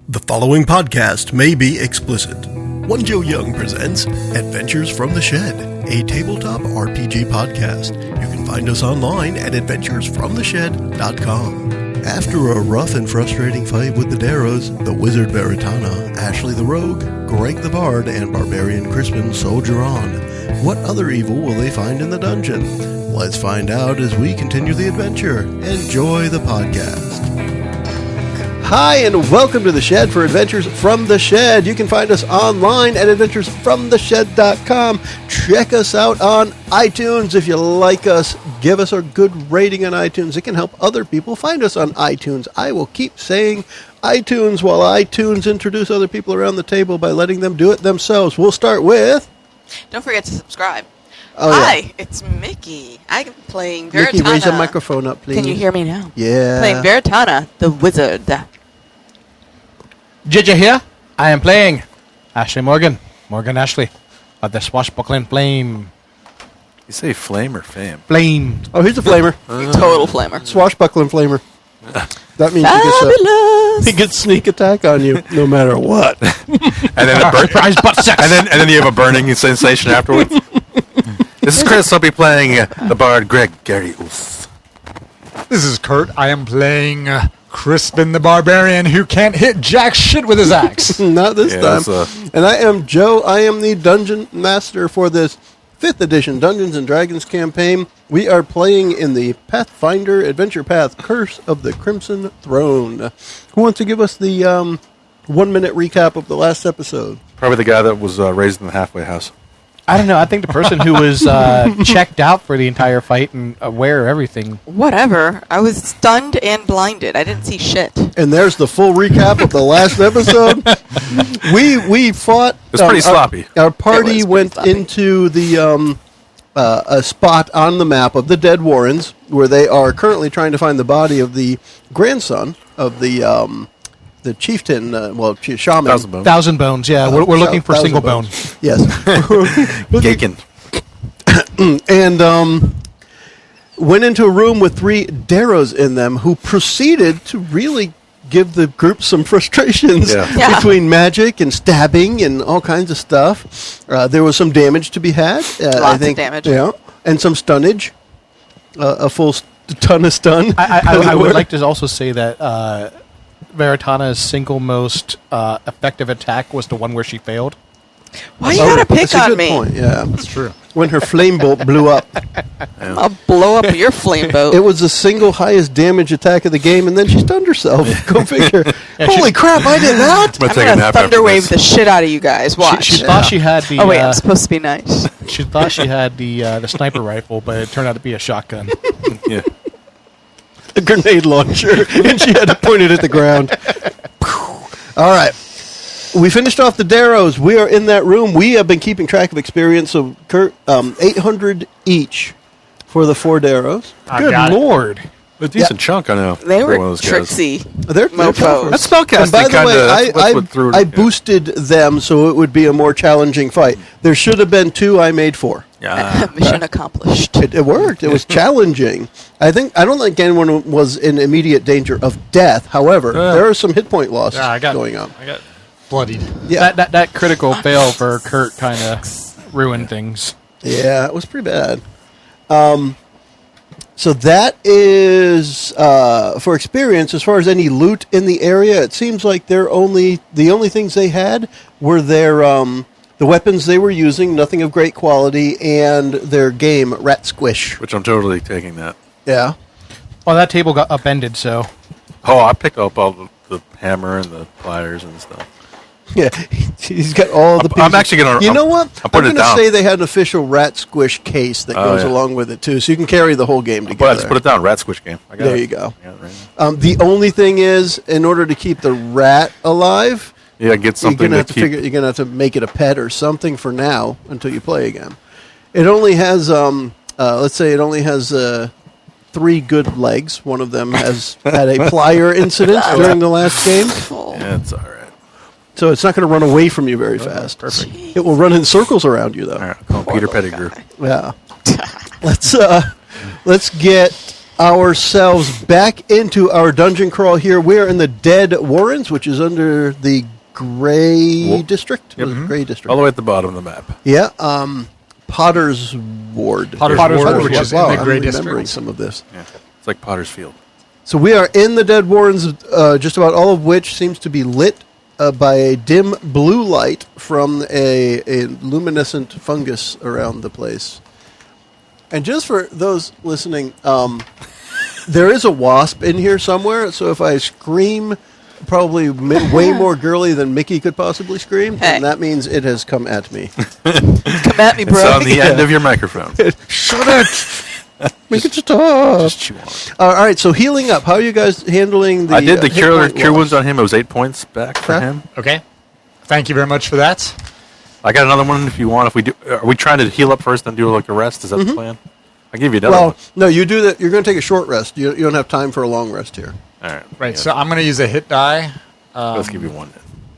The following podcast may be explicit. One Joe Young presents Adventures from the Shed, a tabletop RPG podcast. You can find us online at adventuresfromtheshed.com. After a rough and frustrating fight with the derros, the wizard Veritana, Ashley the rogue, Greg the bard, and barbarian Crispin soldier on, what other evil will they find in the dungeon? Let's find out as we continue the adventure. Enjoy the podcast. Hi, and welcome to The Shed for Adventures from the Shed. You can find us online at adventuresfromtheshed.com. Check us out on iTunes. If you like us, give us a good rating on iTunes. It can help other people find us on iTunes. I will keep saying iTunes while iTunes introduce other people around the table by letting them do it themselves. We'll start with... Don't forget to subscribe. Oh, Hi, yeah. it's Mickie. I'm playing Veritana. Mickie, raise the microphone up, please. Can you hear me now? Yeah. Playing Veritana, the wizard. Jija here. I am playing Ashley Morgan Ashley, of the swashbuckling flame. You say flame or fame? Flame. Oh, he's a flamer. Total flamer. Swashbuckling flamer. That means he gets sneak attack on you no matter what. And then Surprise butt sex. and then you have a burning sensation afterwards. This is Chris. I'll be playing the bard Greg Gary Oof. This is Kurt. I am playing Crispin the barbarian who can't hit jack shit with his axe. Not this time. And I am Joe. I am the dungeon master for this 5th edition Dungeons & Dragons campaign. We are playing in the Pathfinder Adventure Path Curse of the Crimson Throne. Who wants to give us the 1-minute recap of the last episode? Probably the guy that was raised in the halfway house. I don't know. I think the person who was checked out for the entire fight and aware of everything. Whatever. I was stunned and blinded. I didn't see shit. And there's the full recap of the last episode. We fought. It was pretty sloppy. Our party went sloppy. into the a spot on the map of the Dead Warrens, where they are currently trying to find the body of the grandson of the chieftain, shaman. Thousand Bones, yeah. We're looking for Single Bone. Yes. Gaken. And went into a room with 3 derros in them who proceeded to really give the group some frustrations between magic and stabbing and all kinds of stuff. There was some damage to be had. Lots of damage. Yeah, and some stunnage. A full ton of stun. I would like to also say that Veritana's single most effective attack was the one where she failed. Why you gotta pick that's a on good me? point, yeah. That's true. When her flame bolt blew up. I'll blow up your flame boat. It was the single highest damage attack of the game, and then she stunned herself. Go figure. Holy crap, I did that! I'm gonna thunder wave the shit out of you guys. Watch. She thought she had the. Oh wait, I'm supposed to be nice. She thought she had the sniper rifle, but it turned out to be a shotgun. Yeah. A grenade launcher, and she had to point it at the ground. All right. We finished off the derros. We are in that room. We have been keeping track of experience, so Kurt, 800 each for the 4 derros. Good Lord. A decent chunk, I know. They for were one of those guys. tricksy. They're Mofos. That spellcasting And by the kinda, way, that's what threw it. I boosted them so it would be a more challenging fight. There should have been 2. I made 4. Yeah. Mission accomplished. It worked. It was challenging. I don't think anyone was in immediate danger of death. However, there are some hit point losses going on. I got bloodied. Yeah, That critical fail for Kurt kind of ruined things. yeah, it was pretty bad. So that is for experience. As far as any loot in the area, it seems like the only things they had were their the weapons they were using, nothing of great quality, and their game Rat Squish. Which I'm totally taking that. Yeah. Well, that table got upended, so. Oh, I picked up all the hammer and the pliers and stuff. Yeah, he's got all the pieces. I'm actually going to... You know what? I'm putting it going to down. say they had an official Rat Squish case that goes along with it, too, so you can carry the whole game together. But I just put it down. Rat Squish game. I got There it. you go. I got it right now. The only thing is, in order to keep the rat alive... Yeah, get something you're to keep... You're going to have to make it a pet or something for now until you play again. It only has, let's say it only has 3 good legs. One of them has had a plier incident during the last game. Yeah, it's all right. So it's not going to run away from you very fast. Perfect. It will run in circles around you, though. All right, I'll call him Peter Pettigrew. Yeah. Let's get ourselves back into our dungeon crawl here. We're in the Dead Warrens, which is under the Gray District. Yep. Gray District. All the way at the bottom of the map. Yeah. Potter's Ward. Potter's Ward, which is in the Gray I'm remembering District. some of this. Yeah. It's like Potter's Field. So we are in the Dead Warrens, just about all of which seems to be lit by a dim blue light from a luminescent fungus around the place. And just for those listening, there is a wasp in here somewhere, so if I scream probably way more girly than Mickie could possibly scream, then that means it has come at me. Come at me, bro. It's on the end of your microphone. Shut it! Make it stop! Just chew on it. All right, so healing up. How are you guys handling the I did the hit point cure loss? wounds on him. It was 8 points back for Okay. him. Okay. Thank you very much for that. I got another one if you want. If we do, are we trying to heal up first and do like a rest? Is that the plan? I'll give you another Well, one. no, you do that. You're going to take a short rest. You don't have time for a long rest here. All right. Right, Yeah. so I'm going to use a hit die, Let's give you one.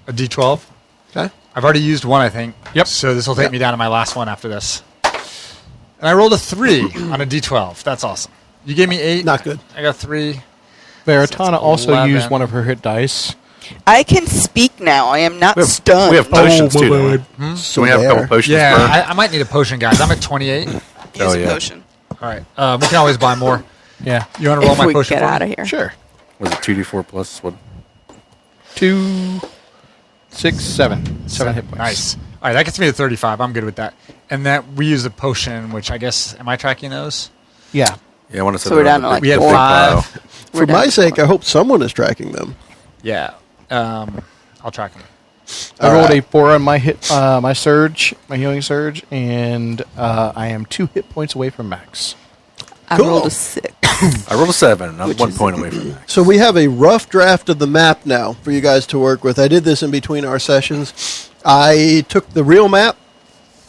a D12. Okay. I've already used one, I think. Yep. So this will take me down to my last one after this. And I rolled a 3 on a D12. That's awesome. You gave me 8. Not good. I got 3. Veritana also 11. used one of her hit dice. I can speak now. I am not stunned. We have potions Oh, too. my Don't we? word. So Do we have a couple potions? Yeah, for- I might need a potion, guys. I'm at 28. Use Oh, a yeah. potion. All right. We can always buy more. Yeah. You want to roll If my we potion get for me? out of here. Sure. Was it 2d4 plus what? 2, 6, 7. 7 hit points. Nice. All right, that gets me to 35. I'm good with that. And that we use a potion, which I guess, am I tracking those? Yeah. Yeah, I want to say So we're down to like We had 4. 5. We're For down my to sake, 4. I hope someone is tracking them. Yeah. I'll track them. I All rolled right. a 4 on my hit, my surge, my healing surge, and I am 2 hit points away from max. I Cool. rolled a 6. I rolled a 7. I'm Which 1 is- point away from that. So we have a rough draft of the map now for you guys to work with. I did this in between our sessions. I took the real map,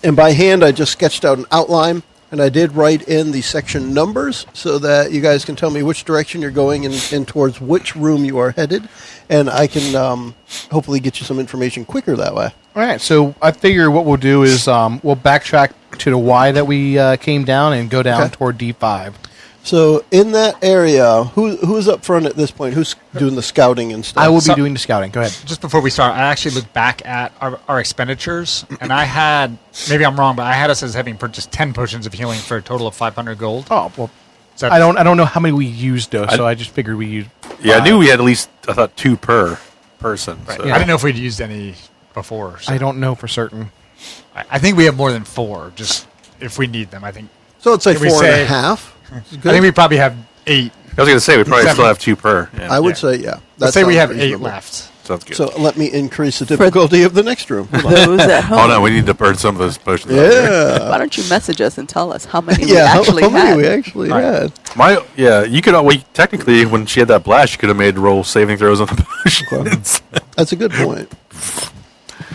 and by hand I just sketched out an outline, and I did write in the section numbers so that you guys can tell me which direction you're going and towards which room you are headed, and I can hopefully get you some information quicker that way. All right, so I figure what we'll do is we'll backtrack to the Y that we came down and go down Okay. toward D5. So in that area, who's up front at this point? Who's doing the scouting and stuff? I will be So- doing the scouting. Go ahead. Just before we start, I actually looked back at our expenditures, and I had, maybe I'm wrong, but I had us as having purchased 10 potions of healing for a total of 500 gold. Oh well, Is that- I don't know how many we used though, so I just figured we used. Yeah, I knew we had at least, I thought, 2 per person. Right. So. I didn't know if we'd used any before. So I don't know for certain. I think we have more than 4, just if we need them. I think So it's like Can we 4.5. say- I think we probably have 8. I was going to say, we probably 7. still have 2 per. Yeah. I would Yeah. say, yeah. Let's that say we sounds have 8 reasonable. left. Sounds good. So let me increase the difficulty of the next room. Hold on. Those at home. Oh, no, we need to burn some of those potions. out there. Yeah. Why don't you message us and tell us how many we Yeah, actually how many had? we actually Right. had. You could, technically, when she had that blast, you could have made roll saving throws on the potions. That's a good point.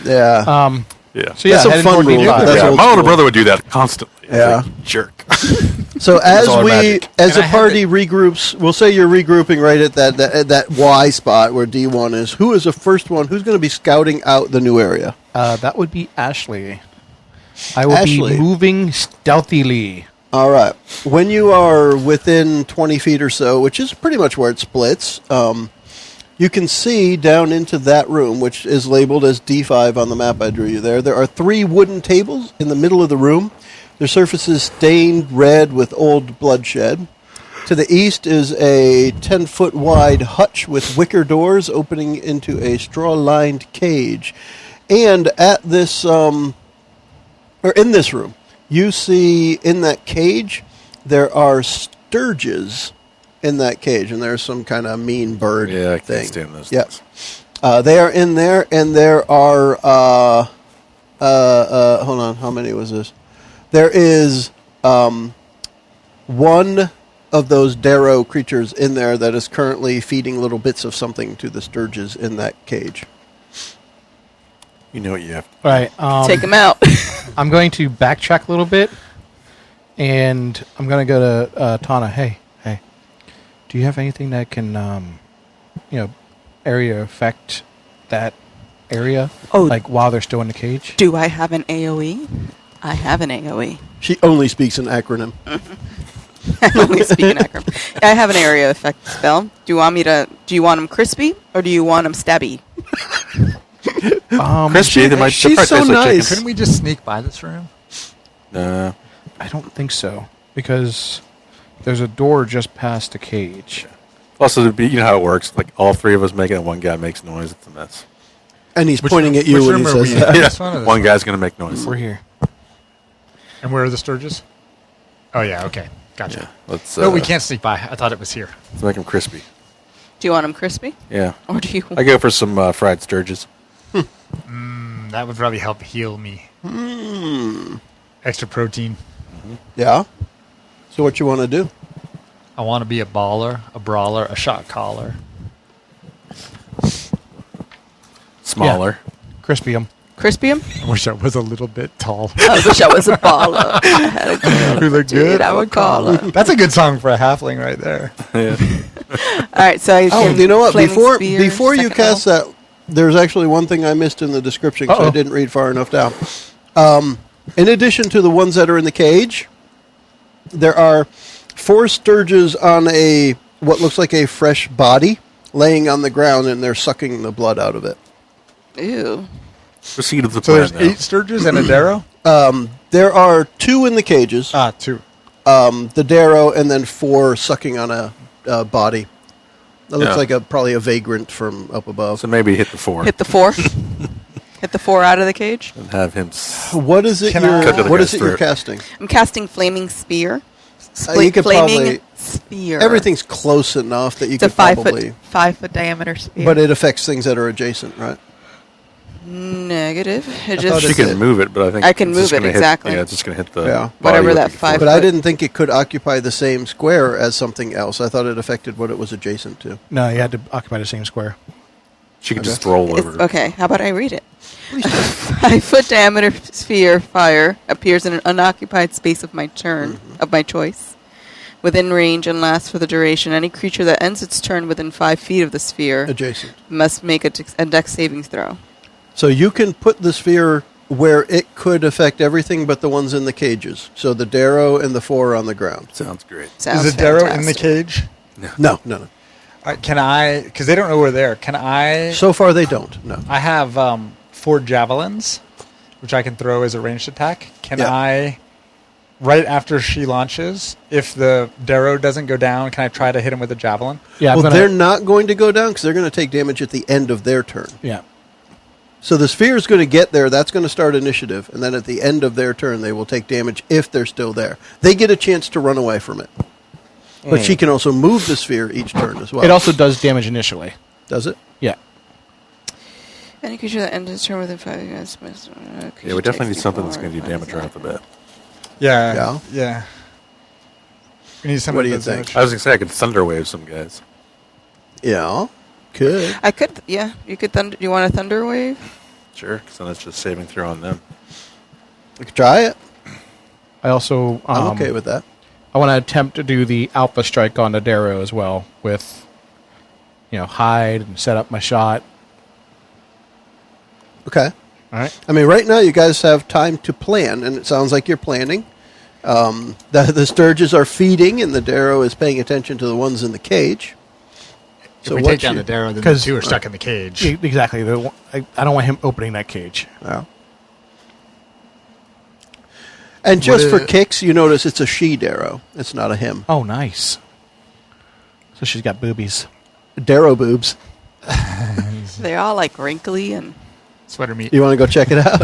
Yeah. Yeah. So yeah, That's some headed fun toward rules, D5. but that's Yeah, old my older school. brother would do that constantly. He's Yeah. like, jerk. So as all our we, magic. as And a I had party regroups, we'll say you're regrouping right at that Y spot where D1 is. Who is the first one? Who's going to be scouting out the new area? That would be Ashley. I will Ashley. be moving stealthily. All right. When you are within 20 feet or so, which is pretty much where it splits, you can see down into that room, which is labeled as D5 on the map I drew you there. There are 3 wooden tables in the middle of the room. Their surfaces stained red with old bloodshed. To the east is a 10-foot wide hutch with wicker doors opening into a straw-lined cage. And at this, or in this room, you see in that cage, there are sturges in that cage, and there's some kind of mean bird Yeah, I thing. can't stand those Yeah. things. They are in there, and there are, hold on, how many was this? There is one of those derro creatures in there that is currently feeding little bits of something to the sturges in that cage. You know what you have. All right. Take them out. I'm going to backtrack a little bit, and I'm going to go to Tana. Hey, do you have anything that can, area affect that area? Oh. Like while they're still in the cage? Do I have an AoE? I have an AoE. She only speaks in acronym. I only speak in acronym. I have an area effect spell. Do you want them crispy or do you want them stabby? Crispy, they might she's probably so taste like nice. Couldn't we just sneak by this room? chicken. I don't think so because there's a door just past the cage. Also, you know how it works. Like all three of us make it, and one guy makes noise. It's a mess. And he's Which pointing room- at you which when he room are we says in? that. Yeah. Yeah, This one or this one one? guy's gonna make noise. We're here. And where are the Sturges? Oh, yeah, okay. Gotcha. Yeah, let's. No, we can't sneak by. I thought it was here. Let's make them crispy. Do you want them crispy Yeah, or do you? I go for some fried sturges. That would probably help heal me. Extra protein. Yeah. So what you want to do? I want to be a baller, a brawler, a shot caller. Smaller. Crispy 'em. Crispy 'em? I wish I was a little bit tall. I wish I was a baller. I had a girl. Who looked Dude, I would call her. That's a good song for a halfling right there. Yeah. All right, so I Oh, can you know what? flaming spear, Before you second cast level. that, there's actually one thing I missed in the description because I Uh-oh. didn't read far enough down. In addition to the ones that are in the cage, there are 4 sturges on what looks like a fresh body laying on the ground, and they're sucking the blood out of it. Ew. Proceed with the So plan. there's now. 8 Sturges and a Darrow? There are 2 in the cages, 2. the Darrow, and then 4 sucking on a body. That looks Yeah. like probably a vagrant from up above. So maybe hit the 4 Hit the 4. Hit the 4 out of the cage. and have him. What is it? Can I- Cut to the What guy's is it you're throat. casting? I'm casting flaming spear. You could flaming probably- spear. Everything's close enough that you It's a could 5 probably. foot 5 foot diameter spear. But it affects things that are adjacent, right? Negative. It thought just She That's can it. move it, but I think I can it's just move it, gonna hit- exactly. Yeah, it's just going to hit the Yeah. body Whatever with that the 5 But I foot- didn't think it could occupy the same square as something else. I thought it affected what it was adjacent to. No, you had to occupy the same square. She can just roll It's, over. okay, how about I read it? A 5 foot diameter sphere fire appears in an unoccupied space of my turn, of my choice, within range and lasts for the duration. Any creature that ends its turn within 5 feet of the sphere Adjacent. must make a dex saving throw. So you can put the sphere where it could affect everything but the ones in the cages. So the Darrow and the 4 on the ground. Sounds great. Sounds Is the Darrow in the fantastic. cage? No, no. Can I, because they don't know we're there, can I, So far they don't. No. I have 4 javelins, which I can throw as a ranged attack. Can Yeah. I, right after she launches, if the Darrow doesn't go down, can I try to hit him with a javelin? Yeah, I'm Well, gonna, they're not going to go down because they're going to take damage at the end of their turn. yeah. So the sphere is going to get there. That's going to start initiative. And then at the end of their turn, they will take damage if they're still there. They get a chance to run away from it. But she can also move the sphere each turn as well. It also does damage initially. does it? Yeah. Any creature that ends its turn within 5 minutes must. Yeah, we definitely need something that's going to do damage right off the bat. Yeah. We need something What do you that does think? damage. I was going to say I could thunder wave some guys. Yeah. Could. I could, yeah. You could thunder. You want a thunder wave? Sure, because then it's just saving throw on them. We could try it. I also I'm okay with that. I want to attempt to do the alpha strike on the Darrow as well with, hide and set up my shot. Okay. All right. I mean, right now you guys have time to plan, and it sounds like you're planning. The Sturges are feeding, and the Darrow is paying attention to the ones in the cage. If we take down the Darrow, then the 'cause- 2 are stuck in the cage. Exactly. I don't want him opening that cage. Yeah. And just What for is- kicks, you notice it's a she Darrow. It's not a him. Oh, nice. So she's got boobies. Darrow boobs. They're all like wrinkly and. Sweater meat. You want to go check it out?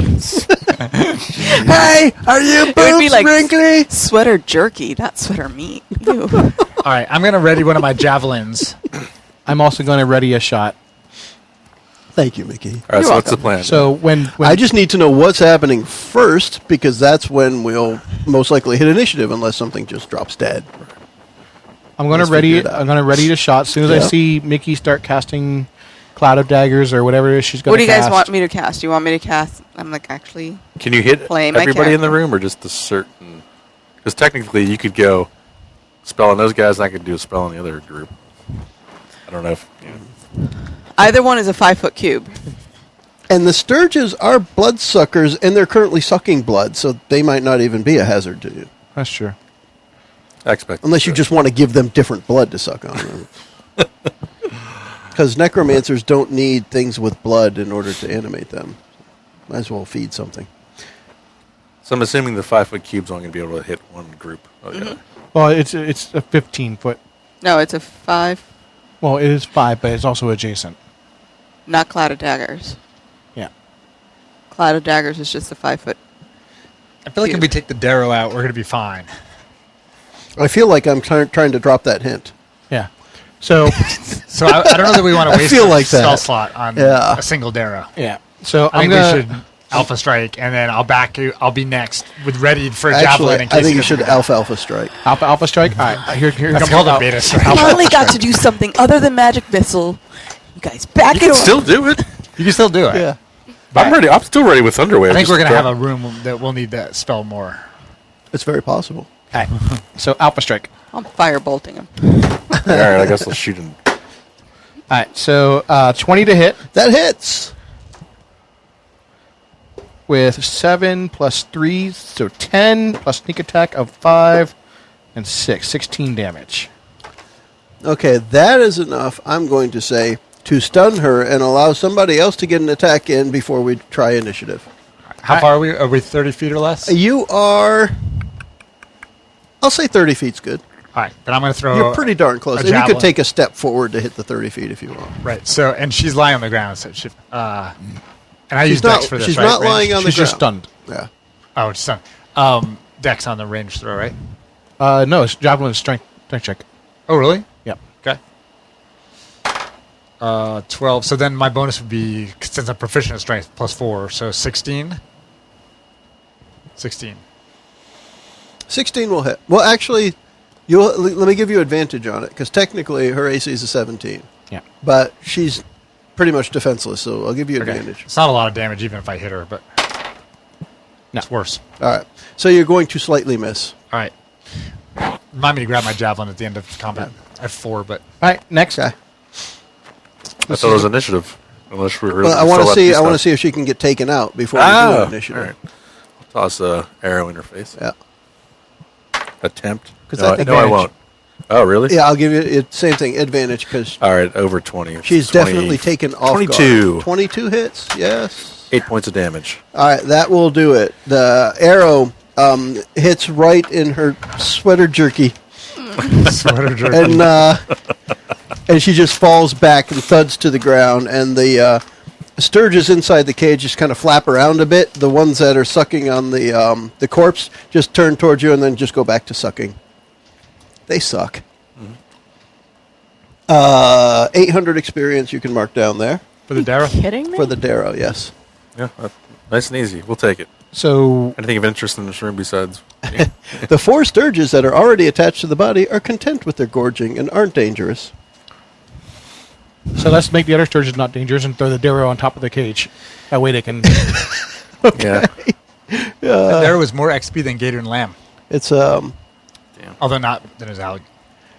Hey, are you It would be boobs like wrinkly? sweater jerky, not sweater meat. Ew. All right, I'm going to ready one of my javelins. I'm also going to ready a shot. Thank you, Mickie. All right, You're so what's the welcome. plan? So when I just need to know what's happening first because that's when we'll most likely hit initiative unless something just drops dead. I'm going to Let's ready figure it out. I'm going to ready the shot. As soon as I Yeah. see Mickie start casting Cloud of Daggers or whatever it is she's going What to do you cast. guys want me to cast? Do you want me to cast? I'm like, actually. Can you hit Play my everybody in the character. room or just a certain... Because technically you could go spell on those guys and I could do a spell on the other group. I don't know if... Either one is a 5 foot cube. And the Sturges are bloodsuckers, and they're currently sucking blood, so they might not even be a hazard to you. That's true. I expect. Unless you just want to give them different blood to suck on. Because necromancers don't need things with blood in order to animate them. Might as well feed something. So I'm assuming the 5-foot cube's only going to be able to hit one group. Well, it's a 15-foot. No, it's a 5. Well, it is 5, but it's also adjacent. Not Cloud of Daggers. Yeah. Cloud of Daggers is just a 5-foot. I feel like if we take the Darrow out, we're going to be fine. I feel like I'm trying to drop that hint. Yeah. So So I don't know that we want to waste feel a like that. spell slot on Yeah. a single Darrow. yeah. So I think gonna, we should Alpha Strike, and then I'll back you. I'll be next with ready for a Actually, javelin. In case I think you it should doesn't- alpha strike. Alpha strike. All right. Here That's comes called a Alpha- beta strike. Finally got to do something other than magic missile. You guys back You it can up. still do it. You can still do it. Yeah. I'm ready. I'm still ready with Thunderwave. I think Just we're going to have drop- a room that we'll need that spell more. It's very possible. All right. So Alpha strike. I'm firebolting him. All right, I guess I'll shoot him. All right. So 20 to hit That hits. with 7 plus 3, so 10 plus sneak attack of 5 and 6, 16 damage. Okay, that is enough, I'm going to say, to stun her and allow somebody else to get an attack in before we try initiative. How far are we? Are we 30 feet or less? You are... I'll say 30 feet's good. All right, then I'm going to throw. You're pretty darn close. a And you could javelin. take a step forward to hit the 30 feet if you want. Right. So, and she's lying on the ground. So she, and I She's use not, Dex for this. she's right? not Range? lying on the She's just ground. stunned. Yeah. Oh, it's stunned. Dex on the range throw, right? No, it's javelin strength check. Oh, really? Yep. Okay. 12. So then my bonus would be, since I'm proficient in strength, plus 4. So 16. 16. 16 will hit. Well, actually, let me give you advantage on it, because technically her AC is a 17. Yeah. But she's pretty much defenseless, so I'll give you Okay. advantage. It's not a lot of damage, even if I hit her, but No. it's worse. All right. So you're going to slightly miss. All right. Remind me to grab my javelin at the end of combat. I have 4, but All right, next. Okay. I thought it was initiative. Unless we're Well, I want to see. I want to see if she can get taken out before we do initiative. All right. I'll toss a arrow in her face. Yeah. Attempt. 'Cause No, that's no, I advantage. won't. Oh, really? Yeah, I'll give you same thing, advantage, because All right, over 20. she's 20 definitely taken off 22. guard. 22 hits. Yes. 8 points of damage. All right, that will do it. The arrow hits right in her sweater jerky, sweater jerky. and she just falls back and thuds to the ground. And the sturges inside the cage just kind of flap around a bit. The ones that are sucking on the corpse just turn towards you and then just go back to sucking. They suck. 800 experience you can mark down there For the Darrow? Kidding me? for the Darrow. Yes. Yeah, nice and easy. We'll take it. So Anything of interest in this room besides? The 4 sturges that are already attached to the body are content with their gorging and aren't dangerous. let's make the other sturges not dangerous and throw the Darrow on top of the cage. That way they can. Yeah. The Darrow was more XP than Gator and Lamb. It's Although not than his Alec.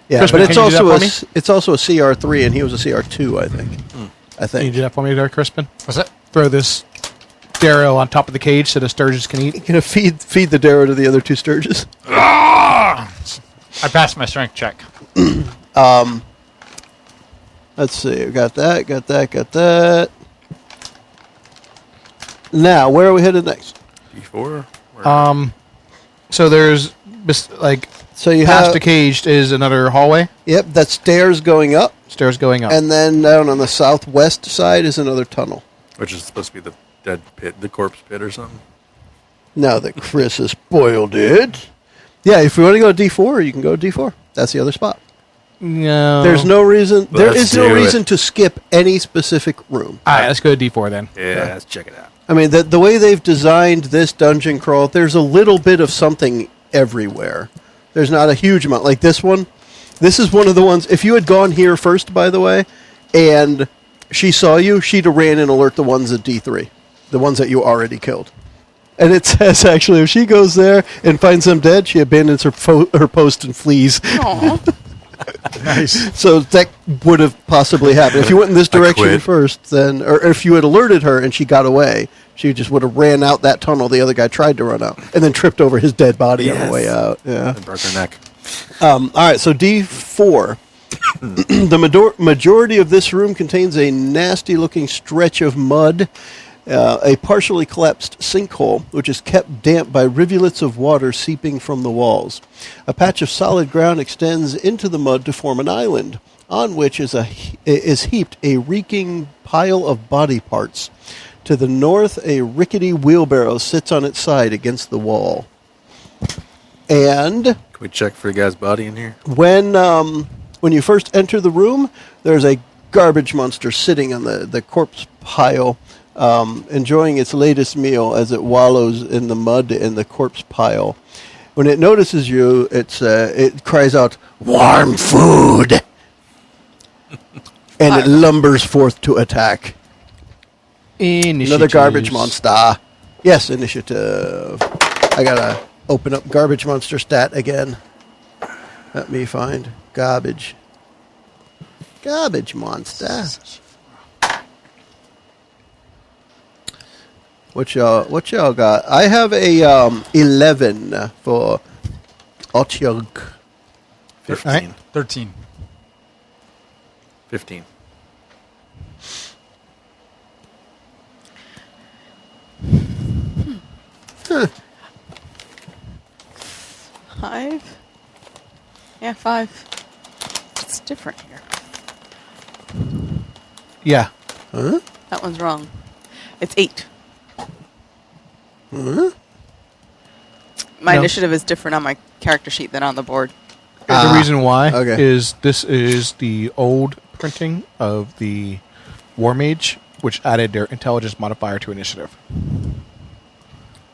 yeah, Crispin, but it's can you do also that it's also a CR3 and he was a CR2, I think. I Can you think. do that for me there, Crispin? What's that? Throw this Darrow on top of the cage so the sturges can eat. Gonna feed the Darrow to the other 2 sturges. I passed my strength check. Let's see. We got that. Now, where are we headed next? D4? So there's So you past have the cage is another hallway, Yep, that's stairs going up, stairs going up. and then down on the southwest side is another tunnel. Which is supposed to be the dead pit, the corpse pit or something. Now that Chris has spoiled it. Yeah, if you want to go D4, you can go D4. That's the other spot. No. There's no reason. There Let's is no do it. reason to skip any specific room. All right, let's go to D4 then. Yeah, let's check it out. I mean, the way they've designed this dungeon crawl, there's a little bit of something everywhere. There's not a huge amount. Like this one, this is one of the ones, if you had gone here first, by the way, and she saw you, she'd have ran and alert the ones at D3, the ones that you already killed. And it says, actually, if she goes there and finds them dead, she abandons her post and flees. Aw. Nice. So that would have possibly happened. If you went in this direction quit. first, then, or if you had alerted her and she got away, she just would have ran out that tunnel the other guy tried to run out, and then tripped over his dead body on the way out. Yeah. And broke her neck. All right, so D4. The majority of this room contains a nasty-looking stretch of mud, a partially collapsed sinkhole, which is kept damp by rivulets of water seeping from the walls. A patch of solid ground extends into the mud to form an island, on which is heaped a reeking pile of body parts. To the north, a rickety wheelbarrow sits on its side against the wall. And Can we check for the guy's body in here? when you first enter the room, there's a garbage monster sitting on the corpse pile, enjoying its latest meal as it wallows in the mud in the corpse pile. When it notices you, it cries out, "Warm food!" and it lumbers forth to attack. Another garbage monster. Yes, initiative. I gotta open up garbage monster stat again. Let me find garbage monster. What y'all got? I have a 11 for Otyug. 15. 13. 15. Huh. 5? Yeah, 5. It's different here. Yeah. Huh? That one's wrong. It's 8. Huh? My No. initiative is different on my character sheet than on the board. The reason why okay. is this is the old printing of the War Mage, which added their intelligence modifier to initiative.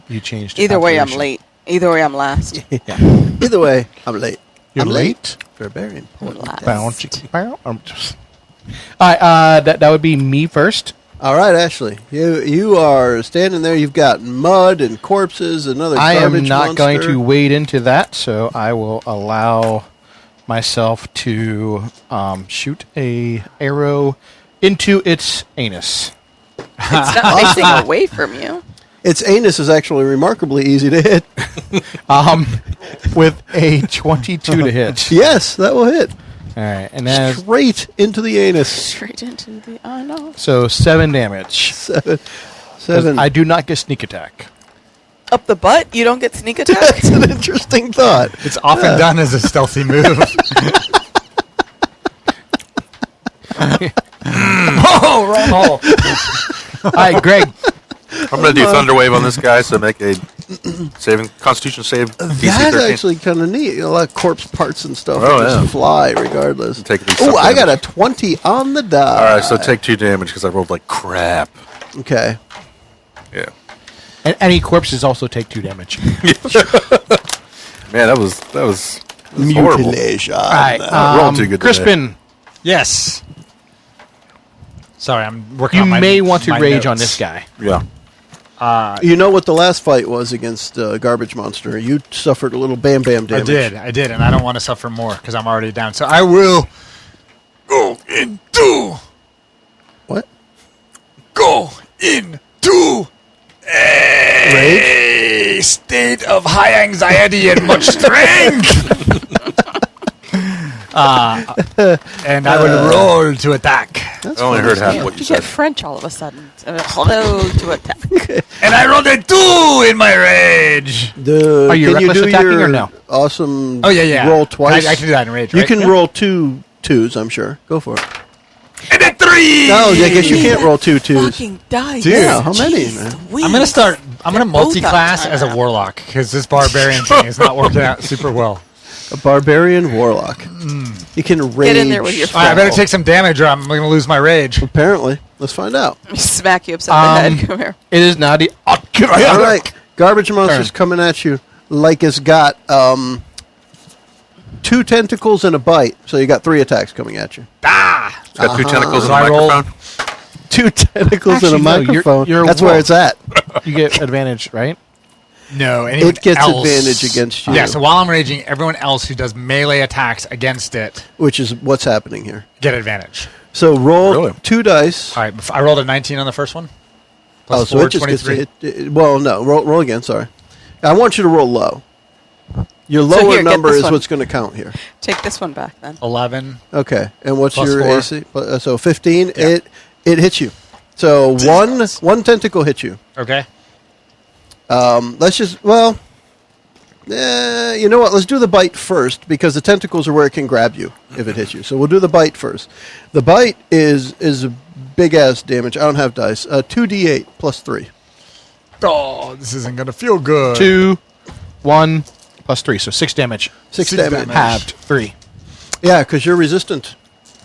You changed. Either way, I'm calculation. late. Either way, I'm last. Yeah. Either way, I'm late. You're I'm late. Barbarian. Last. All right, that would be me first. All right, Ashley. You are standing there. You've got mud and corpses. Another I garbage am not monster. going to wade into that, so I will allow myself to shoot a arrow into its anus. It's not facing away from you. Its anus is actually remarkably easy to hit. With a 22 to hit. Yes, that will hit. All right, and then Straight into the anus. Straight into the... Oh, no. so 7 damage. 7. 'Cause I do not get sneak attack. Up the butt? You don't get sneak attack? That's an interesting thought. It's often done as a stealthy move. Oh, wrong hole. All right, Greg. I'm going to do Thunderwave on this guy, so make a Constitution save. DC That's 13. actually kind of neat. A lot of corpse parts and stuff Oh, that yeah. just fly regardless. Take at least Oh, some I got a damage. 20 on the die. All right, so take 2 damage because I rolled like crap. Okay. Yeah. And any corpses also take 2 damage. Man, that was horrible. Mutilation. All right, roll too good today. Crispin, Yes. Sorry, I'm working you on my may want to my rage on notes. this guy. Yeah. You know what the last fight was against Garbage Monster? You suffered a little bam damage. I did, and I don't want to suffer more because I'm already down. So I will go into What? a state of high anxiety and much strength. And I will roll to attack. I only heard half what you You said. get French all of a sudden. Hello to attack. And I rolled a 2 in my rage. Are you can you reckless do attacking your or no? Awesome Oh, yeah. roll twice? I can do that in rage, You right? can Yeah. roll 2 twos, I'm sure. Go for it. And a 3! No, I guess you can't roll 2 twos. Fucking dice. Dude. Yeah, how many, Jeez man? Louise. I'm gonna They're both on multi-class as a timeout. warlock because this barbarian thing is not working out super well. A barbarian warlock. You can rage. Get in there with your All right, I better take some damage or I'm going to lose my rage. Apparently. Let's find out. Smack you upside the head. Come here. It is now the... All right. Garbage Monster's coming at you like it's got 2 tentacles and a bite. So you got 3 attacks coming at you. It's got 2 tentacles and So a I roll- microphone. 2 tentacles Actually, and a no, you're- microphone. you're That's where wrong. it's at. You get advantage, right? No, anyone It gets else- advantage against you. Yeah, so while I'm raging, everyone else who does melee attacks against it Which is what's happening here. get advantage. So roll Really? 2 dice. All right, I rolled a 19 on the first one. Plus Oh, so 4, it just gets to 23. hit. Well, no. Roll again. Sorry. I want you to roll low. Your So lower here, get number this is one. what's going to count here. Take this one back then. 11. Okay, and what's Plus your 4. AC? So 15. Yeah. It hits you. So one tentacle hits you. Okay. Let's just you know what? Let's do the bite first because the tentacles are where it can grab you if it hits you. So we'll do the bite first. The bite is a big ass damage. I don't have dice. 2d8 plus 3. Oh, this isn't going to feel good. 2, 1, plus 3. So 6 damage. 6 Six damage. damage. Halved 3. Yeah, because you're resistant.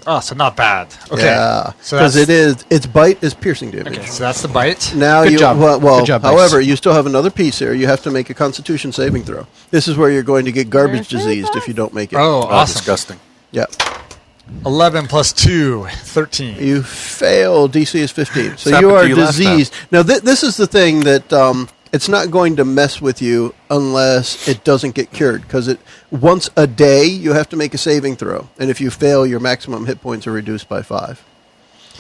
Oh, so not bad. Okay. Yeah, So because that's- its bite is piercing damage. Okay, so that's the bite. Now Good you job. well, Good job, Dice. however, you still have another piece here. You have to make a Constitution saving throw. This is where you're going to get garbage Where's it, diseased Dice? if you don't make it. Oh, awesome. Disgusting. Yeah. 11 plus 2, 13. You fail. DC is 15. So This you happened are to you last time. diseased. Now, this is the thing that it's not going to mess with you unless it doesn't get cured. Because once a day, you have to make a saving throw. And if you fail, your maximum hit points are reduced by 5.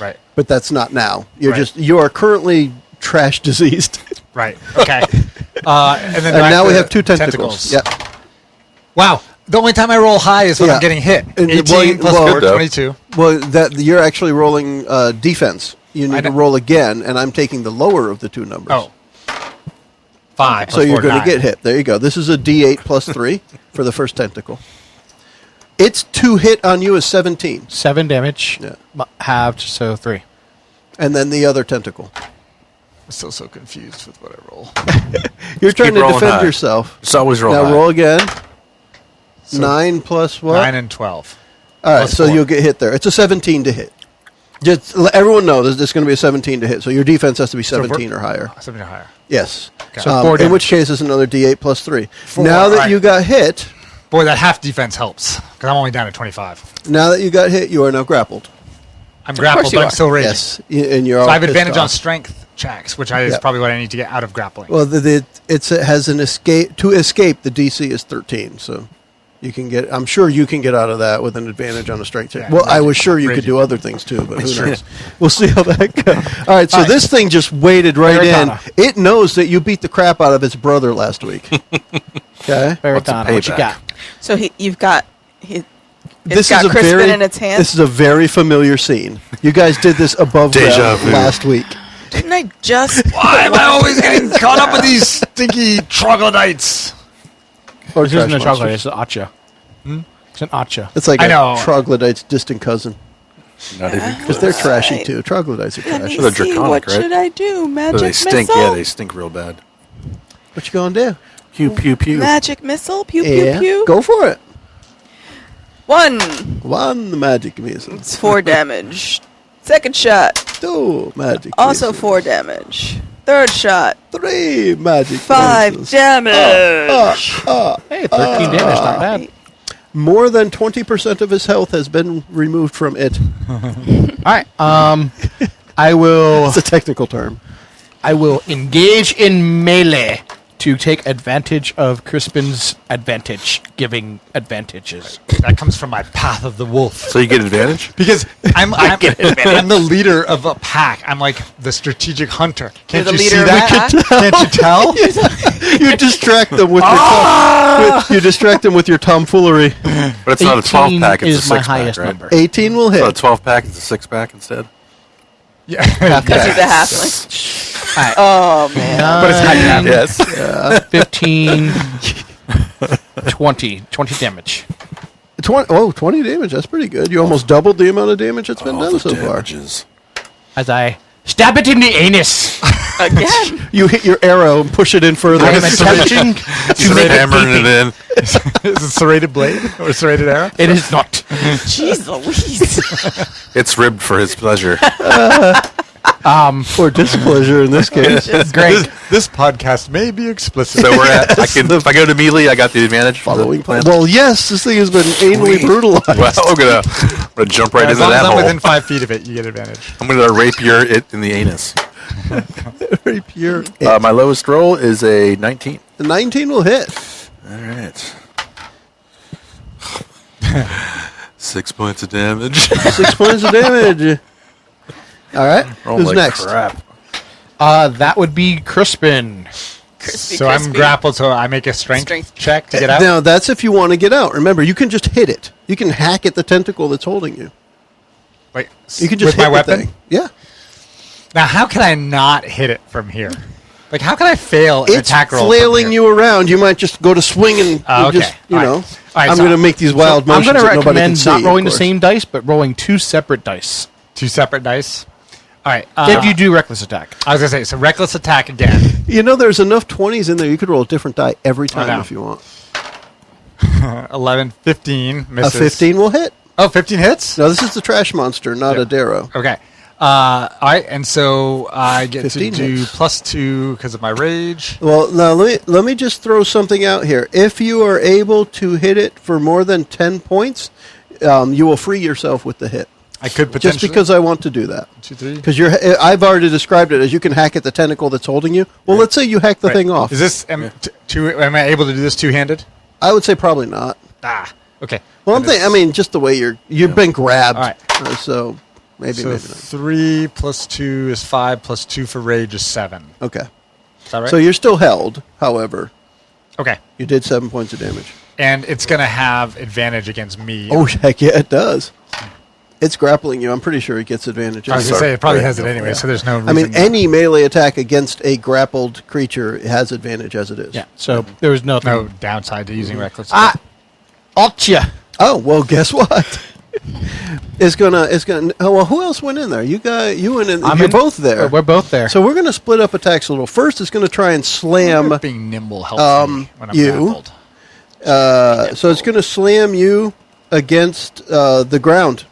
Right. But that's not now. Right. You are currently trash diseased. Right. Okay. And then And back now we to have 2 tentacles. Yeah. Wow. The only time I roll high is when Yeah. I'm getting hit. And 18 plus well- 4, Good, though. 22. Well, you're actually rolling defense. You I need to know. roll again, and I'm taking the lower of the 2 numbers. Oh. 5 So plus you're 4, going to 9. get hit. There you go. This is a D8 plus 3 for the first tentacle. Its 2 hit on you is 17, 7 damage. Yeah. Halved, so 3. and then the other tentacle. I'm still so confused with what I roll. You're trying keep to rolling defend high. yourself. Just always roll Now high. roll again. 9 plus what? 9 and 12. All right, plus so 4. you'll get hit there. It's a 17 to hit. Just let everyone know this is going to be a 17 to hit. So your defense has to be So we're- 17 or higher. 7 or higher. Yes. Okay. So 4 in damage. which case, it's another D8 plus 3. 4, Now that right. you got hit, Boy, that half defense helps. Because I'm only down to 25. now that you got hit, you are now grappled. I'm grappled, you but I'm are. still raging. Yes, and you're So all I have pissed advantage on off. strength checks, which is Yeah. probably what I need to get out of grappling. Well, it has an escape. To escape, the DC is 13, so you can get. I'm sure you can get out of that with an advantage on a strength check. Yeah, Well, I raging. was sure you could Raging. do other things too, but who Sure. knows? We'll see how that goes. All right, so this thing just waded right Veritana. in. It knows that you beat the crap out of its brother last week. Okay. Veritana, what you payback? got? So you've got. It's This got is a Crispin very. in its hand. This is a very familiar scene. You guys did this above Deja ground vu. last week. Didn't I just? Why am I always getting caught up with these stinky troglodytes? Or This isn't a trash chocolate, monsters. it's an acha. It's an acha. It's like I a know. troglodyte's distant cousin. Not even Because they're trashy Right. too. Troglodytes are Let me trashy. They're see. draconic, What right? should I do? Magic they stink. missile. Yeah, they stink real bad. What you gonna do? Pew pew pew. Magic missile. Pew Yeah, pew pew. go for it. 1. One magic missile. It's 4 damage. Second shot. 2 magic Also missiles. 4 damage. Third shot. 3 magic 5 missiles. damage. Hey, 13 damage, not bad. More than 20% of his health has been removed from it. All right. I will It's a technical term. engage in melee to take advantage of Crispin's advantage, giving advantages. That comes from my path of the wolf. So you get advantage? Because I'm the leader of a pack. I'm like the strategic hunter. Can't You're the you leader see of a that? pack? Can't you tell? You distract them with your you distract them with your tomfoolery. But it's not a 12 pack, it's is a my 6 highest pack, right? number. 18 will So a hit. 12 pack is a 6 pack instead? Yeah. Because he's a halfling. All right. Oh, man. But it's high damage. Yes. 15, 20 damage. 20 damage. That's pretty good. You almost doubled the amount of damage that's been done so far. As I stab it in the anus. Again. You hit your arrow and push it in further. I am attempting to make it hammering it gaping. in. Is it serrated blade or serrated arrow? It is not. Jeez Louise. It's ribbed for his pleasure. or displeasure in this case. Great. This podcast may be explicit. So we're at, if I go to melee, I got the advantage. Following plan. plan. Well, yes, this thing has been anally brutalized. Well, I'm gonna jump right as into long as that I'm hole. within 5 feet of it, you get advantage. I'm gonna rapier it in the anus. Very pure. My lowest roll is a 19. The 19 will hit. All right. 6 points of damage. 6 points of damage. All right. Roll Who's like next? Crap. That would be Crispin. So I'm grappled, so I make a strength check to get out? Now, that's if you want to get out. Remember, you can just hit it. You can hack at the tentacle that's holding you. Wait, You can just with hit my the weapon? thing. Yeah. Now, how can I not hit it from here? Like, how can I fail an It's attack roll? flailing you around. You might just go to swing and Okay. just, you All right. know. All right, I'm so- going to make these wild I'm motions going to that nobody can recommend see. not rolling of the course. same dice, but rolling 2 separate dice. 2 separate dice? All right. If you do reckless attack. I was going to say, so reckless attack again. You know, there's enough 20s in there. You could roll a different die every time know. if you want. 11, 15 A misses. 15 will hit. Oh, 15 hits? No, this is the trash monster, not a derro. Okay. All right, and so I get to 15 do hits. +2 because of my rage. Well, now let me just throw something out here. If you are able to hit it for more than 10 points, you will free yourself with the hit. I could potentially. Just because I want to do that. 2, 3. Because I've already described it as you can hack at the tentacle that's holding you. Well, let's say you hack the thing off. Is this am I able to do this two-handed? I would say probably not. Okay. Well, Then it's- I mean, just the way you've been grabbed. All right. So maybe so not. 3 + 2 is 5 + 2 for rage is 7. Okay. Is that right? So you're still held. However, okay. you did 7 points of damage. And it's going to have advantage against me. Oh, heck yeah, it does. It's grappling you. I'm pretty sure it gets advantage. I was going to say, it probably has it anyway, so there's no reason. I mean, any melee attack against a grappled creature has advantage as it is. Yeah. So there was nothing. no downside to using reckless. Gotcha. Oh, well, guess what? It's gonna. Oh, well, who else went in there? You went in. You're both there. We're both there. So we're gonna split up attacks a little. First, it's gonna try and slam Being nimble helps me when I'm you. grappled. So it's gonna slam you against the ground,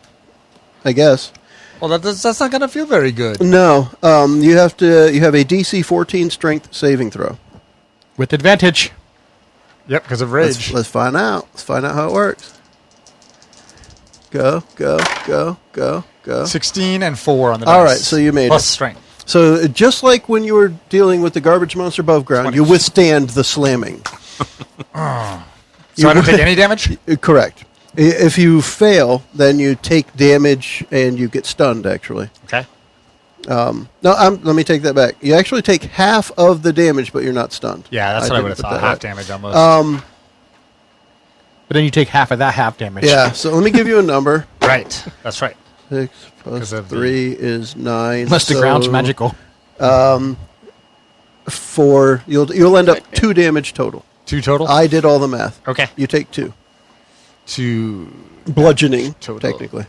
I guess. Well, that's not going to feel very good. No, you have a DC 14 strength saving throw. With advantage. Yep, because of rage. Let's find out. Let's find out how it works. Go. 16 and 4 on the dice. All right, so you made Plus it. strength. So just like when you were dealing with the garbage monster above ground, 20. you withstand the slamming. So I don't take any damage? Correct. If you fail, then you take damage and you get stunned, actually. Okay. No, let me take that back. You actually take half of the damage, but you're not stunned. Yeah, that's what I would didn't have put thought. that Half right. damage almost. But then you take half of that half damage. Yeah, so let me give you a number. Right. That's right. 6 plus 'Cause of 3 is 9. Unless the ground's magical. 4. You'll end up 2 damage total. 2 total? I did all the math. Okay. You take 2. 2, Bludgeoning, Total. technically.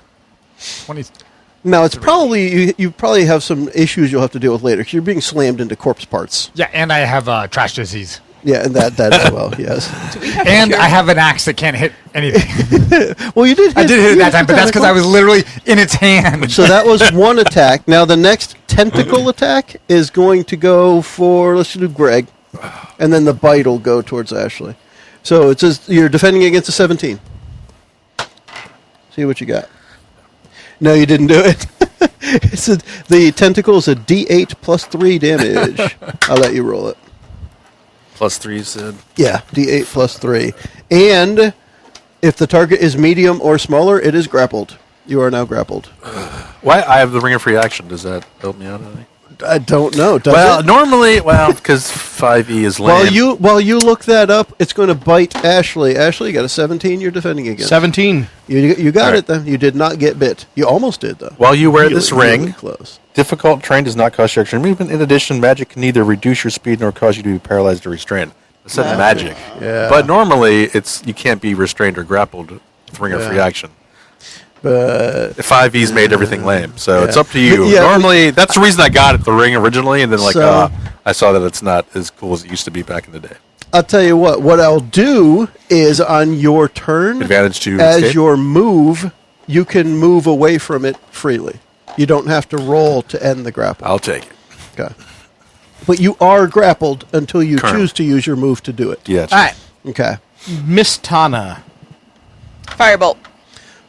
20. Now, it's probably, you probably have some issues you'll have to deal with later, because you're being slammed into corpse parts. Yeah, and I have trash disease. Yeah, and that as well, yes. And I have an axe that can't hit anything. Well, you did hit I did hit it you that time, but that's because I was literally in its hand. So that was one attack. Now, the next tentacle attack is going to go for, let's do Greg, and then the bite will go towards Ashley. So it says you're defending against a 17. See what you got. No, you didn't do it. The tentacle is a D8 plus 3 damage. I'll let you roll it. +3, you said. Yeah, D8 plus 3. And if the target is medium or smaller, it is grappled. You are now grappled. Why? I have the ring of free action. Does that help me out? Any? I don't know. Does Well, it? normally, because 5e is lame. While you look that up, it's going to bite Ashley. Ashley, you got a 17 you're defending against. 17. You got All right. it, then. You did not get bit. You almost did, though. While you wear Really, this really ring, close. difficult terrain does not cost you extra movement. In addition, magic can neither reduce your speed nor cause you to be paralyzed or restrained. I said magic. Yeah. But normally, you can't be restrained or grappled with ring of free action. But 5e's made everything lame, so it's Yeah. up to you. Yeah. Normally, that's the reason I got it, the ring originally, and then So- I saw that it's not as cool as it used to be back in the day. I'll tell you what I'll do is on your turn, Advantage to as escape? your move, you can move away from it freely. You don't have to roll to end the grapple. I'll take it. Okay. But you are grappled until you Currently. choose to use your move to do it. Yeah. All right. Okay. Miss Tana. Firebolt.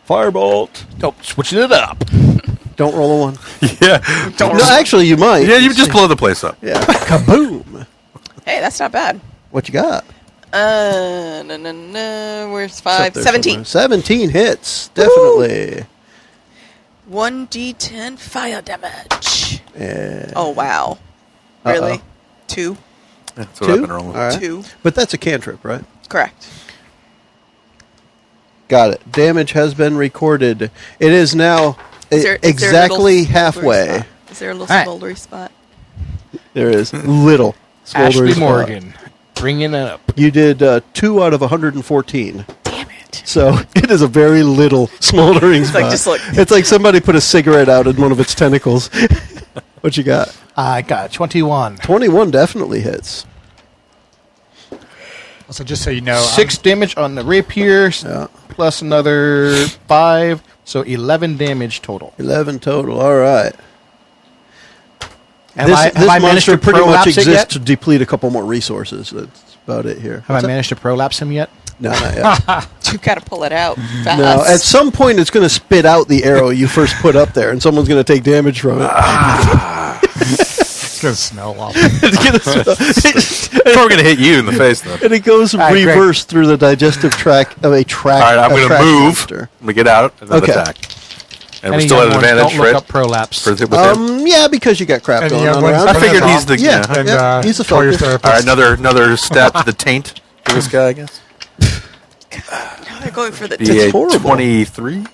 Firebolt. Oh, switching it up. Don't roll a 1. Yeah. No, actually, you might. Yeah, you just blow the place up. Yeah. Kaboom. Hey, that's not bad. What you got? Where's It's 5? up there 17. somewhere. 17 hits. Definitely. 1d10 fire damage. Yeah. Oh, wow. Really? 2? That's what I've been rolling. All right. 2. But that's a cantrip, right? Correct. Got it. Damage has been recorded. It is now Is there a exactly little halfway. smoldery spot? Is there a little All right. smoldery spot? There is little. Ashley smoldery spot. Morgan, bringing it up. You did 2 out of 114. Damn it. So it is a very little smoldering spot. like, just look. It's like somebody put a cigarette out in one of its tentacles. What you got? I got 21. 21 definitely hits. Also, just so you know, 6 damage on the rapier, Yeah. plus another 5, so 11 damage total. 11 total. All right. Have This I managed monster to pretty much prolapse it exists yet? to deplete a couple more resources. That's about it here. Have I managed to prolapse him yet? No, not yet. You got to pull it out fast. No, at some point it's going to spit out the arrow you first put up there, and someone's going to take damage from it. it's going to smell awful. We're going to hit you in the face, though. And it goes right, great. reverse through the digestive tract of a track. All right, I'm a going to track move. monster. I'm going to get out and then Okay. attack. And Any we're still at young an ones, advantage, don't look right? up prolapse. With him? Yeah, because you got crap And going the on young ones around. I put figured us he's off. the... Yeah. And Yeah, he's a call your focus. therapist. All right, another stab to the taint for this guy, I guess. Now they're going for the It's The horrible. 23.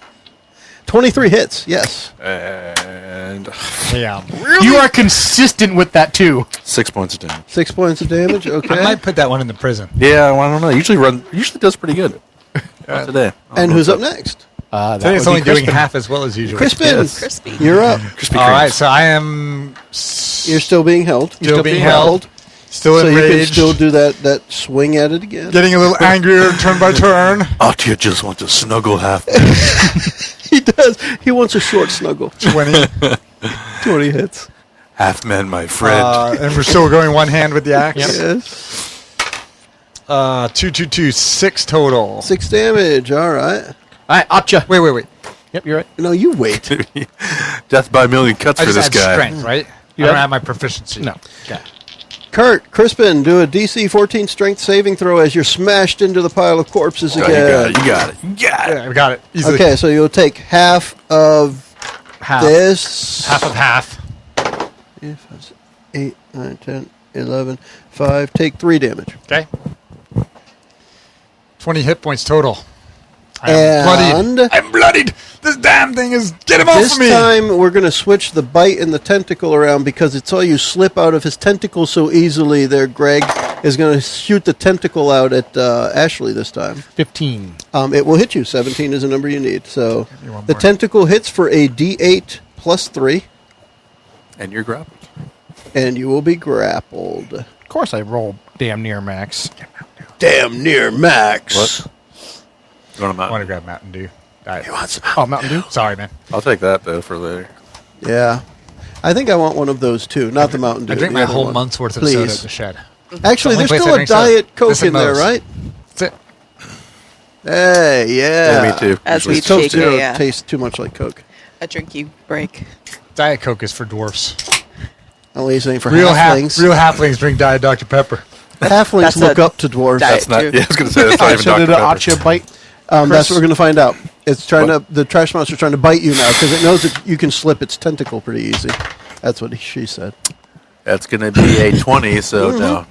23 hits, yes. And Yeah. You are consistent with that, too. 6 points of damage. 6 points of damage, okay. I might put that one in the prison. Yeah, well, I don't know. Usually does pretty good. Not today. And who's up next? That Today it's would only be doing Crispin. half as well as usual. Crispin, Crispy. you're up. Krispy All right, Kremes. so I am You're still being held. Still being held. Still So you can enraged. still do that swing at it again. Getting a little angrier turn by turn. Ought you just want to snuggle half? He does. He wants a short snuggle. 20. 20 hits. Half man, my friend. And we're still going one hand with the axe. Yes. 2, 6 total. 6 damage, all right. All right, Atcha. Wait. Yep, you're right. No, you wait. Death by a million cuts I for just this had guy. strength, right? You I don't have- have my proficiency. No. Okay. Kurt, Crispin, do a DC 14 strength saving throw as you're smashed into the pile of corpses Oh, again. you got it. Yeah, I got it. Easily. Okay, so you'll take half of Half. this. Half of half. 8, 9, 10, 11, 5. Take 3 damage. Okay. 20 hit points total. I am bloodied. And I'm bloodied. This damn thing is... Get him off this of me. time we're going to switch the bite and the tentacle around because it's all you slip out of his tentacle so easily there. Greg is going to shoot the tentacle out at Ashley this time. 15. It will hit you. 17 is the number you need. So me one the more. tentacle hits for a D8 plus 3, And you're grappled. and you will be grappled. Of course I rolled damn near max. Damn near max. What? You want I want to to grab Mountain Dew. He wants some. Oh, Mountain Dew? Sorry, man. I'll take that, though, for later. Yeah. I think I want one of those too. Not the Mountain Dew. I drink the my other whole one. month's worth of Please. soda at the shed. Actually, It's the there's only place still I a drink soda. Diet Coke This and in there, Moe's. right? That's it. Hey, yeah. Yeah, me too. As we Usually. shake Zero a tastes too much like Coke. drinky break. Diet Coke is for dwarfs. Only anything for Real halflings. halflings drink Diet Dr. Pepper. Halflings That's look a up to dwarves. diet. That's not... Dude. Yeah, I was going to say, that's not even So Dr. did an Pepper. Atcha bite? That's Chris? what we're going to find out. It's trying What? to. The trash monster's trying to bite you now because it knows that you can slip its tentacle pretty easy. That's what she said. That's going to be a 20, so no.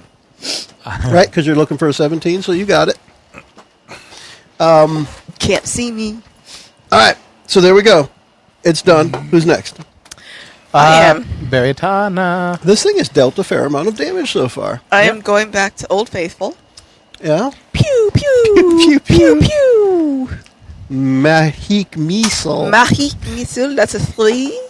Right? Because you're looking for a 17, so you got it. Can't see me. All right. So there we go. It's done. Who's next? I am. Veritana. This thing has dealt a fair amount of damage so far. I am going back to Old Faithful. Yeah. Pew pew Pew, pew. pew pew. Mahik Misal. Mahik misil. That's a 3.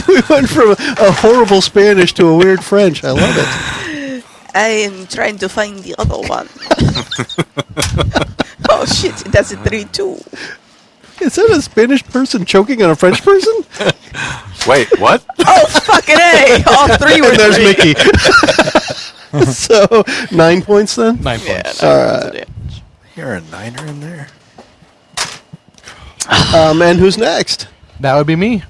We went from a horrible Spanish to a weird French. I love it. I am trying to find the other one. Oh shit! That's a 3 too. Is that a Spanish person choking on a French person? Wait, what? Oh fucking A! All 3 were And there's 3. Mickey. So 9 points then. 9 Yeah, points. no, You're a 9er in there. And who's next? That would be me.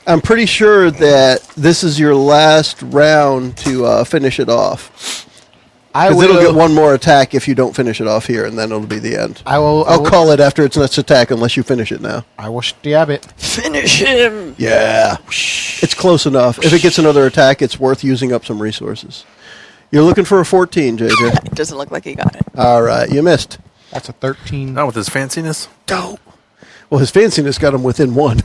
I'm pretty sure that this is your last round to finish it off. Because it'll get one more attack if you don't finish it off here, and then it'll be the end. I'll call it after its next attack unless you finish it now. I will stab it. Finish him. Yeah. It's close enough. If it gets another attack, it's worth using up some resources. You're looking for a 14, JJ. It doesn't look like he got it. All right, you missed. That's a 13. Not with his fanciness. Dope. Well, his fanciness got him within 1.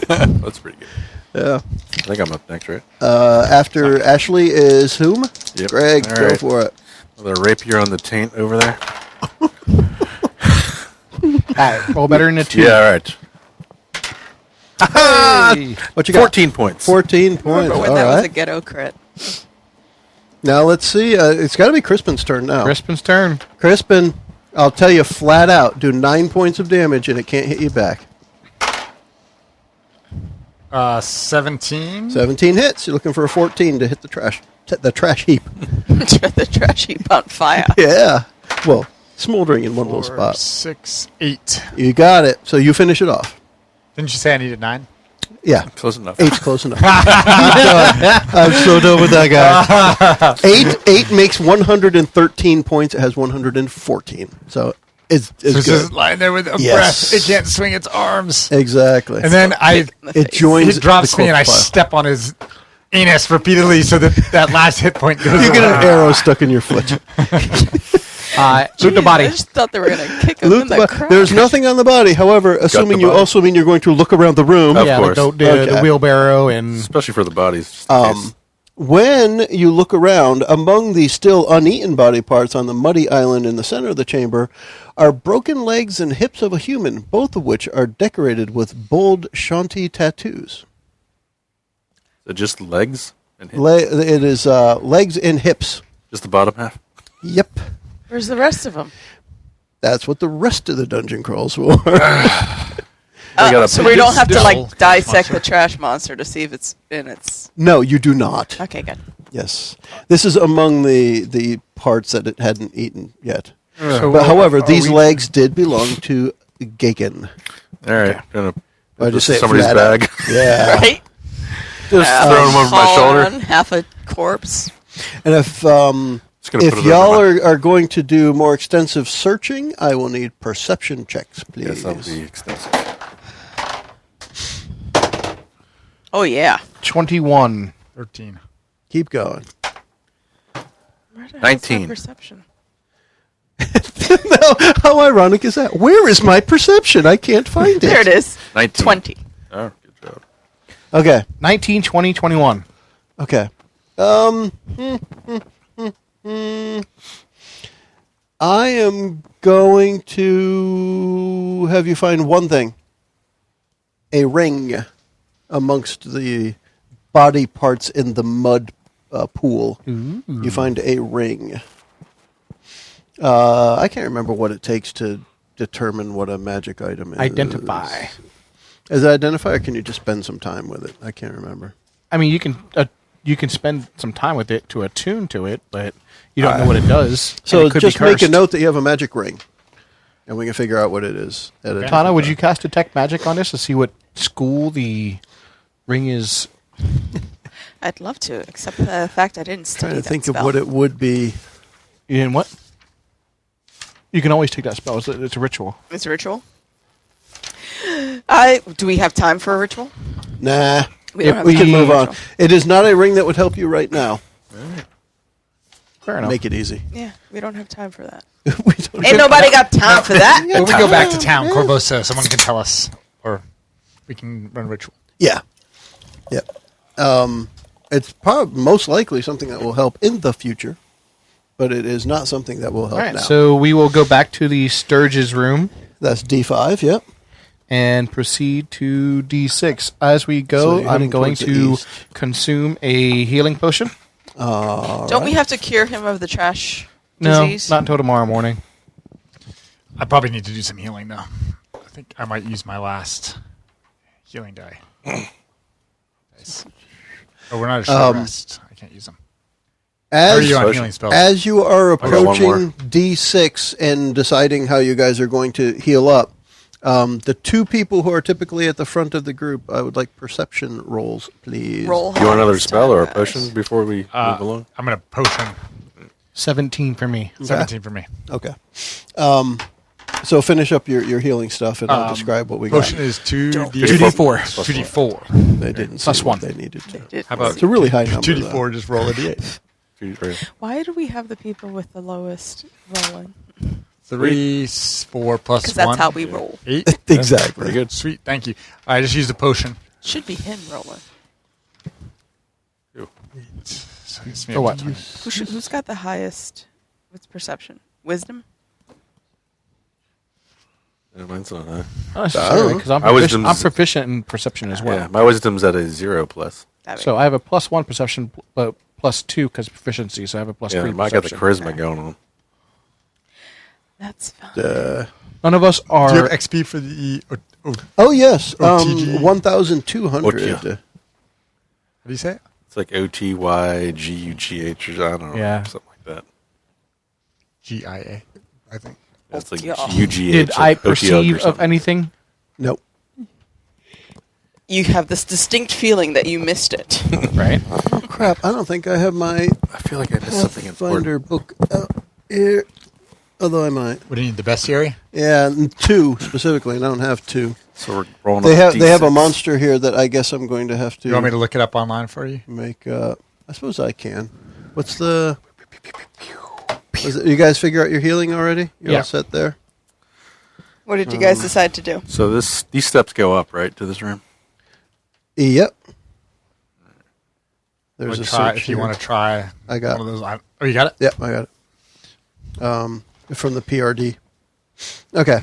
That's pretty good. Yeah. I think I'm up next, right? After Ashley is whom? Yep. Greg, All go right. for it. Another rapier on the taint over there. Roll better than a 2. Yeah, all right. Hey. What you got? 14 points. 14 points. But when All that was a right. ghetto crit. Now let's see. It's got to be Crispin's turn now. Crispin's turn. Crispin, I'll tell you flat out, do 9 points of damage and it can't hit you back. 17. 17 hits. You're looking for a 14 to hit the trash heap. The trash heap on fire. Yeah. Well, smoldering in one little 4, spot. 6, 8. You got it. So you finish it off. Didn't you say I needed 9? Yeah. Close enough. 8's close enough. I'm so done with that guy. 8 makes 113 points. It has 114. So it's It's good. just lying there with a Yes. breath. It can't swing its arms. Exactly. And then it joins. he drops the me and I corpse pile. step on his anus repeatedly so that last hit point goes You get away. an arrow stuck in your foot. Loot the body. I just thought they were going to kick him Loot in the the bo- crotch. There's nothing on the body. However, assuming the you body. also mean you're going to look around the room. Of Yeah, course. the Okay. wheelbarrow and Especially for the bodies. just in case. When you look around, among the still uneaten body parts on the muddy island in the center of the chamber are broken legs and hips of a human, both of which are decorated with bold shanty tattoos. So just legs and hips? It is legs and hips. Just the bottom half? Yep. Where's the rest of them? That's what the rest of the dungeon crawls for. So we don't have to Still like dissect monster. the trash monster to see if it's in its. No, you do not. Okay, good. Yes. This is among the parts that it hadn't eaten yet. so But however, are these we- legs did belong to Gagan. All right. Gonna I put just this say in it somebody's flat out. bag. Yeah. Right? Just throw them over my shoulder. On, half a corpse. And if Just gonna put it y'all over my- are going to do more extensive searching, I will need perception checks, please. Yes, that'll be extensive. Oh, yeah. 21. 13. Keep going. Where the hell's my 19. Perception. How ironic is that? Where is my perception? I can't find it. There it is. 19. 20. Oh, good job. Okay. 19, 20, 21. Okay. I am going to have you find one thing. A ring amongst the body parts in the mud pool. Ooh. You find a ring. I can't remember what it takes to determine what a magic item is. Identify. Is it identify, or can you just spend some time with it? I can't remember. I mean, you can spend some time with it to attune to it, but you don't know what it does. and So it could be just make a cursed. note that you have a magic ring, and we can figure out what it is. At a Tana, would you cast detect magic on this to see what school the ring is? I'd love to, except for the fact I didn't study Trying to that think spell. of what it would be. You didn't what? You can always take that spell. It's a ritual. It's a ritual? Do we have time for a ritual? Nah, We don't have we time can for a move on. ritual. It is not a ring that would help you right now. Fair enough. Make it easy. Yeah, we don't have time for that. We don't- Ain't nobody got time for that. When we go back to town, Corvosa, someone can tell us, or we can run a ritual. Yeah. Yep. It's probably most likely something that will help in the future, but it is not something that will help All right, now. so we will go back to the Sturge's room That's D5. Yep. and proceed to D6. As we So go, you're I'm heading going towards the to east. consume a healing potion. Don't we have to cure him of the trash No, disease? not until tomorrow morning. I probably need to do some healing, though. I think I might use my last healing die. Nice. Oh, we're not a short rest. I can't use them. How are you on healing spells? As you are got one more. approaching D6 and deciding how you guys are going to heal up, the two people who are typically at the front of the group, I would like perception rolls, please. Roll You want another this spell time, or a guys. potion before we move along? I'm going to potion. 17 for me. 17 for me. Okay. So finish up your healing stuff, and I'll describe what we got. Potion is 2d4. 2d4. They didn't Plus see 1. what they needed to. Did- How about It's a really high number. 2d4, though. just roll a d8. 2d3? Why do we have the people with the lowest rolling? 3, 4 plus 1. Because that's how we roll. 8. Exactly. Pretty good. Sweet, thank you. I just used a potion. Should be him rolling. So it's me For up what? to 20. Who's got the highest? What's perception? Wisdom? Yeah, mine's not high. Not necessarily, because I'm, My wisdom's- I'm proficient in perception as well. Yeah, my wisdom's at a 0 plus. That So way. I have a plus 1 perception, but plus 2 because proficiency. So I have a plus Yeah, 3 I got the perception. charisma going on. That's fine. None of us Do you are. have XP for the... Oh yes, OTG. 1,200. How How do you say it? It's like OTYGUGH or I don't know. Yeah. Something like that. GIA, I think. It's like Yeah. UGH. Did I like OTL or perceive of something. anything? Nope. You have this distinct feeling that you missed it. Right. Oh crap! I don't think I have my I feel like I missed something important. Pathfinder book out here. Although I might. What do you need, the bestiary? Yeah, 2 specifically. And I don't have 2. So we're rolling They up have a D6. monster here that I guess I'm going to have to You want me to look it up online for you? make. I suppose I can. What's the? You guys figure out your healing already? You're Yeah. all set there. What did you guys decide to do? So these steps go up, right, to this room? Yep. There's a try, search if you here. want to try I got one of those. Oh, you got it? Yep, I got it. From the PRD. Okay.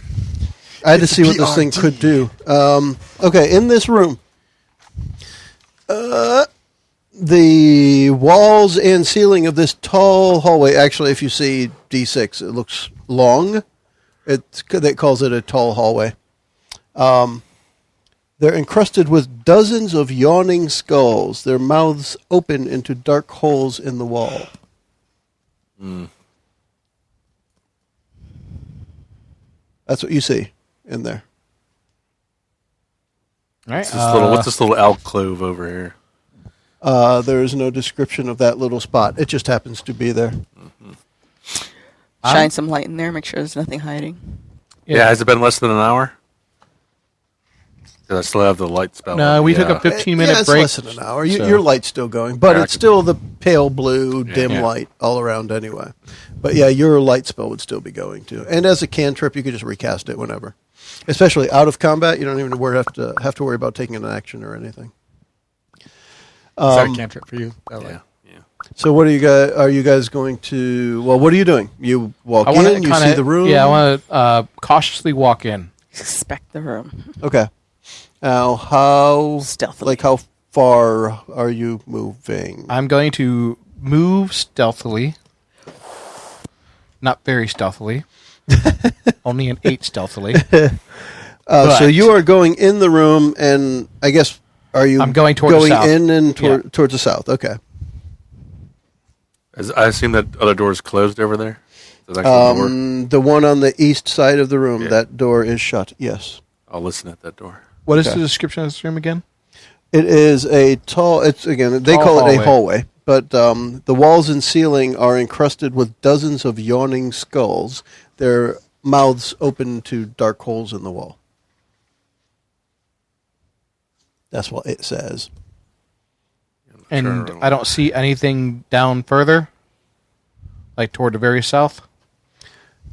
I had to It's see what this thing PRD. could do. Okay, in this room, the walls and ceiling of this tall hallway, actually, if you see D6, it looks long. It calls it a tall hallway. They're encrusted with dozens of yawning skulls, their mouths open into dark holes in the wall. That's what you see in there. All right. What's this little alcove over here? There is no description of that little spot. It just happens to be there. Shine some light in there. Make sure there's nothing hiding. Yeah, has it been less than an hour? 'Cause I still have the light spell. No, on. we Yeah. took a 15-minute yeah, it's break. less than an hour. so- Your light's still going, but Yeah, I it's could- still the pale blue, dim Yeah. light all around anyway. But yeah, your light spell would still be going too. And as a cantrip, you could just recast it whenever. Especially out of combat, you don't even have to worry about taking an action or anything. Is that a cantrip for you? That Yeah. light? Yeah. So what are you guys going to? Well, what are you doing? You walk I want in, to you see the room. Yeah, I want to cautiously walk in. Expect the room. Okay. Now, how Stealthily. Like how far are you moving? I'm going to move stealthily. Not very stealthily. Only an 8 stealthily. So but- you are going in the room, and I guess are you? I'm going toward the south. in and Yeah. towards the south. Okay. I assume that other door's closed over there. Is that actually the door? The one on the east side of the room, Yeah. that door is shut. Yes. I'll listen at that door. What is Okay. the description of this room again? It is a tall. It's again. They Tall call it a hallway. hallway, but the walls and ceiling are encrusted with dozens of yawning skulls. Their mouths open to dark holes in the wall. That's what it says. And I don't see anything down further? Like toward the very south?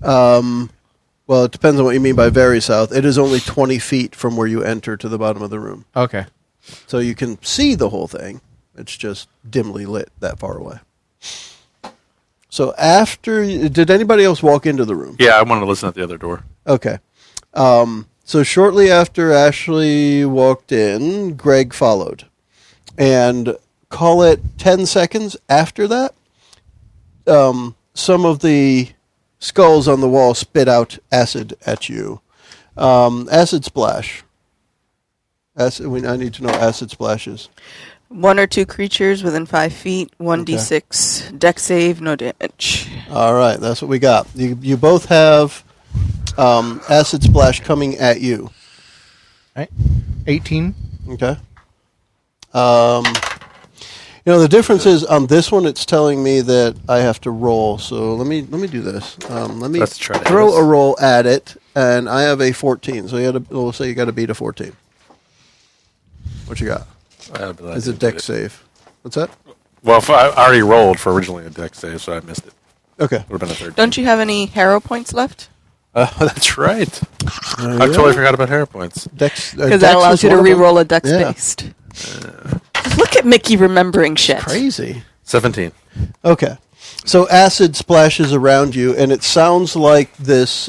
Well, it depends on what you mean by very south. It is only 20 feet from where you enter to the bottom of the room. Okay. So you can see the whole thing. It's just dimly lit that far away. So did anybody else walk into the room? Yeah, I wanted to listen at the other door. Okay. So shortly after Ashley walked in, Greg followed. And call it 10 seconds after that, some of the skulls on the wall spit out acid at you. Acid splash. I need to know what acid splashes. 1 or 2 creatures within 5 feet. 1d6. Deck save. No damage. All right, that's what we got. You both have acid splash coming at you. Right. 18. Okay. You know, the difference is on this one, it's telling me that I have to roll. So let me do this. Let me Let's try to throw hit a us. roll at it, and I have a 14. So we'll say you got to beat a 14. What you got? Is it deck save? What's that? Well, I already rolled for originally a deck save, so I missed it. Okay. Would have been a 13. Don't you have any hero points left? That's right. I totally forgot about hero points. Because Because that allows you to re-roll a dex-based. Look at Mickie remembering shit. Crazy. 17. Okay. So acid splashes around you, and it sounds like this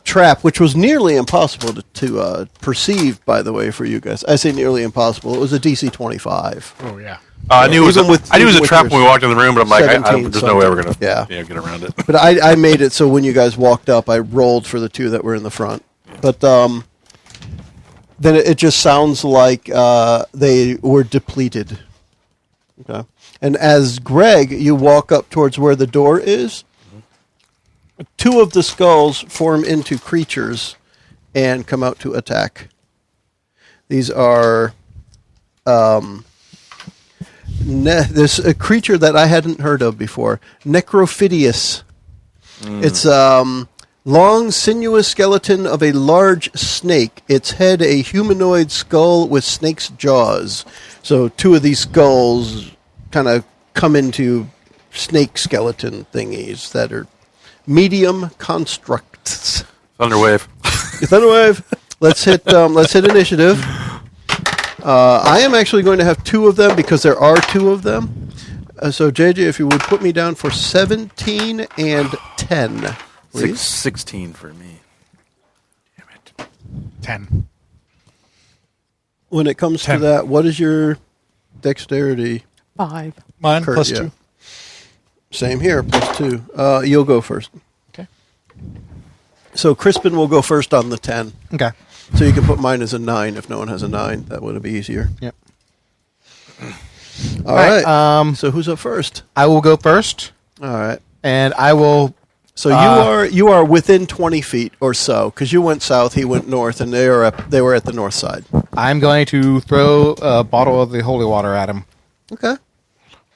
trap, which was nearly impossible to perceive, by the way, for you guys. I say nearly impossible. It was a DC 25. Oh, yeah. I knew it was Even a with trap your when we walked in the room, but I'm like, 17 there's no way we're going to something. get around it. But I made it so when you guys walked up, I rolled for the two that were in the front. But then it just sounds like they were depleted. Okay. And as Greg, you walk up towards where the door is, two of the skulls form into creatures and come out to attack. These are there's a creature that I hadn't heard of before, Necrophidius. It's long, sinuous skeleton of a large snake. Its head a humanoid skull with snake's jaws. So two of these skulls kind of come into snake skeleton thingies that are medium constructs. Thunderwave. Thunderwave. Let's hit initiative. I am actually going to have two of them because there are two of them. So JJ, if you would put me down for 17 and 10. Please. 16 for me. Damn it. 10. When it comes 10. to that, what is your dexterity? 5. Mine Kurt, plus yeah. 2. Same here, plus 2. You'll go first. Okay. So Crispin will go first on the 10. Okay. So you can put mine as a 9 if no one has a 9. That would be easier. Yep. All right. Um, So who's up first? I will go first, All right. and I will. So you are within 20 feet or so because you went south, he went north, and they were at the north side. I'm going to throw a bottle of the holy water at him. Okay.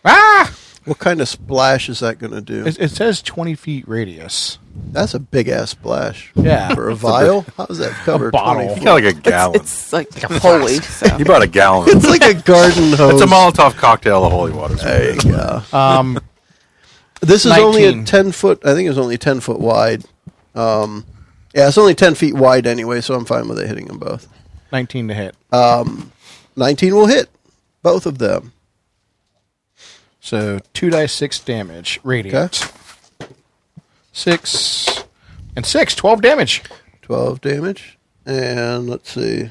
Ah! What kind of splash is that going to do? It says 20 feet radius. That's a big ass splash. Yeah. For a vial? How does that cover bottle. 20 You feet? got like a gallon. It's like holy. So. You bought a gallon. It's like a garden hose. It's a Molotov cocktail of holy water. There you go. This is 19. only a 10 foot. I think it was only 10 foot wide. Yeah, it's only 10 feet wide anyway, so I'm fine with it hitting them both. 19 to hit. 19 will hit both of them. So 2 dice 6 damage. Radiant. Okay. 6 and 6. 12 damage. 12 damage. And let's see.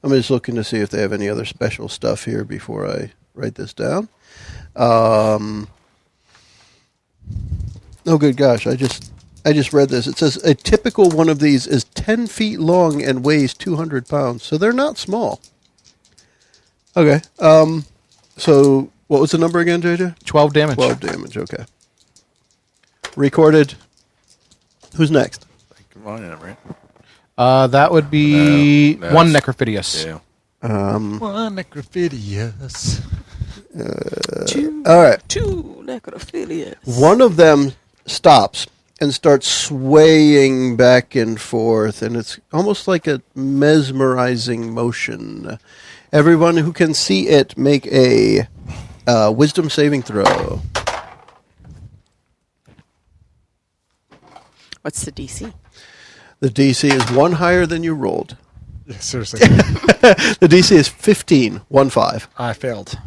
I'm just looking to see if they have any other special stuff here before I write this down. Oh, good gosh. I just read this. It says a typical one of these is 10 feet long and weighs 200 pounds. So they're not small. Okay. So what was the number again, JJ? 12 damage. 12 damage. Okay. Recorded. Who's next? Come on in, right? That would be No, one it's- Necrophidius. Yeah. One Necrophidius. All right. 2 necrophilias. One of them stops and starts swaying back and forth, and it's almost like a mesmerizing motion. Everyone who can see it, make a wisdom saving throw. What's the DC? The DC is 1 higher than you rolled. Yeah, seriously. The DC is 15, 1-5. I failed.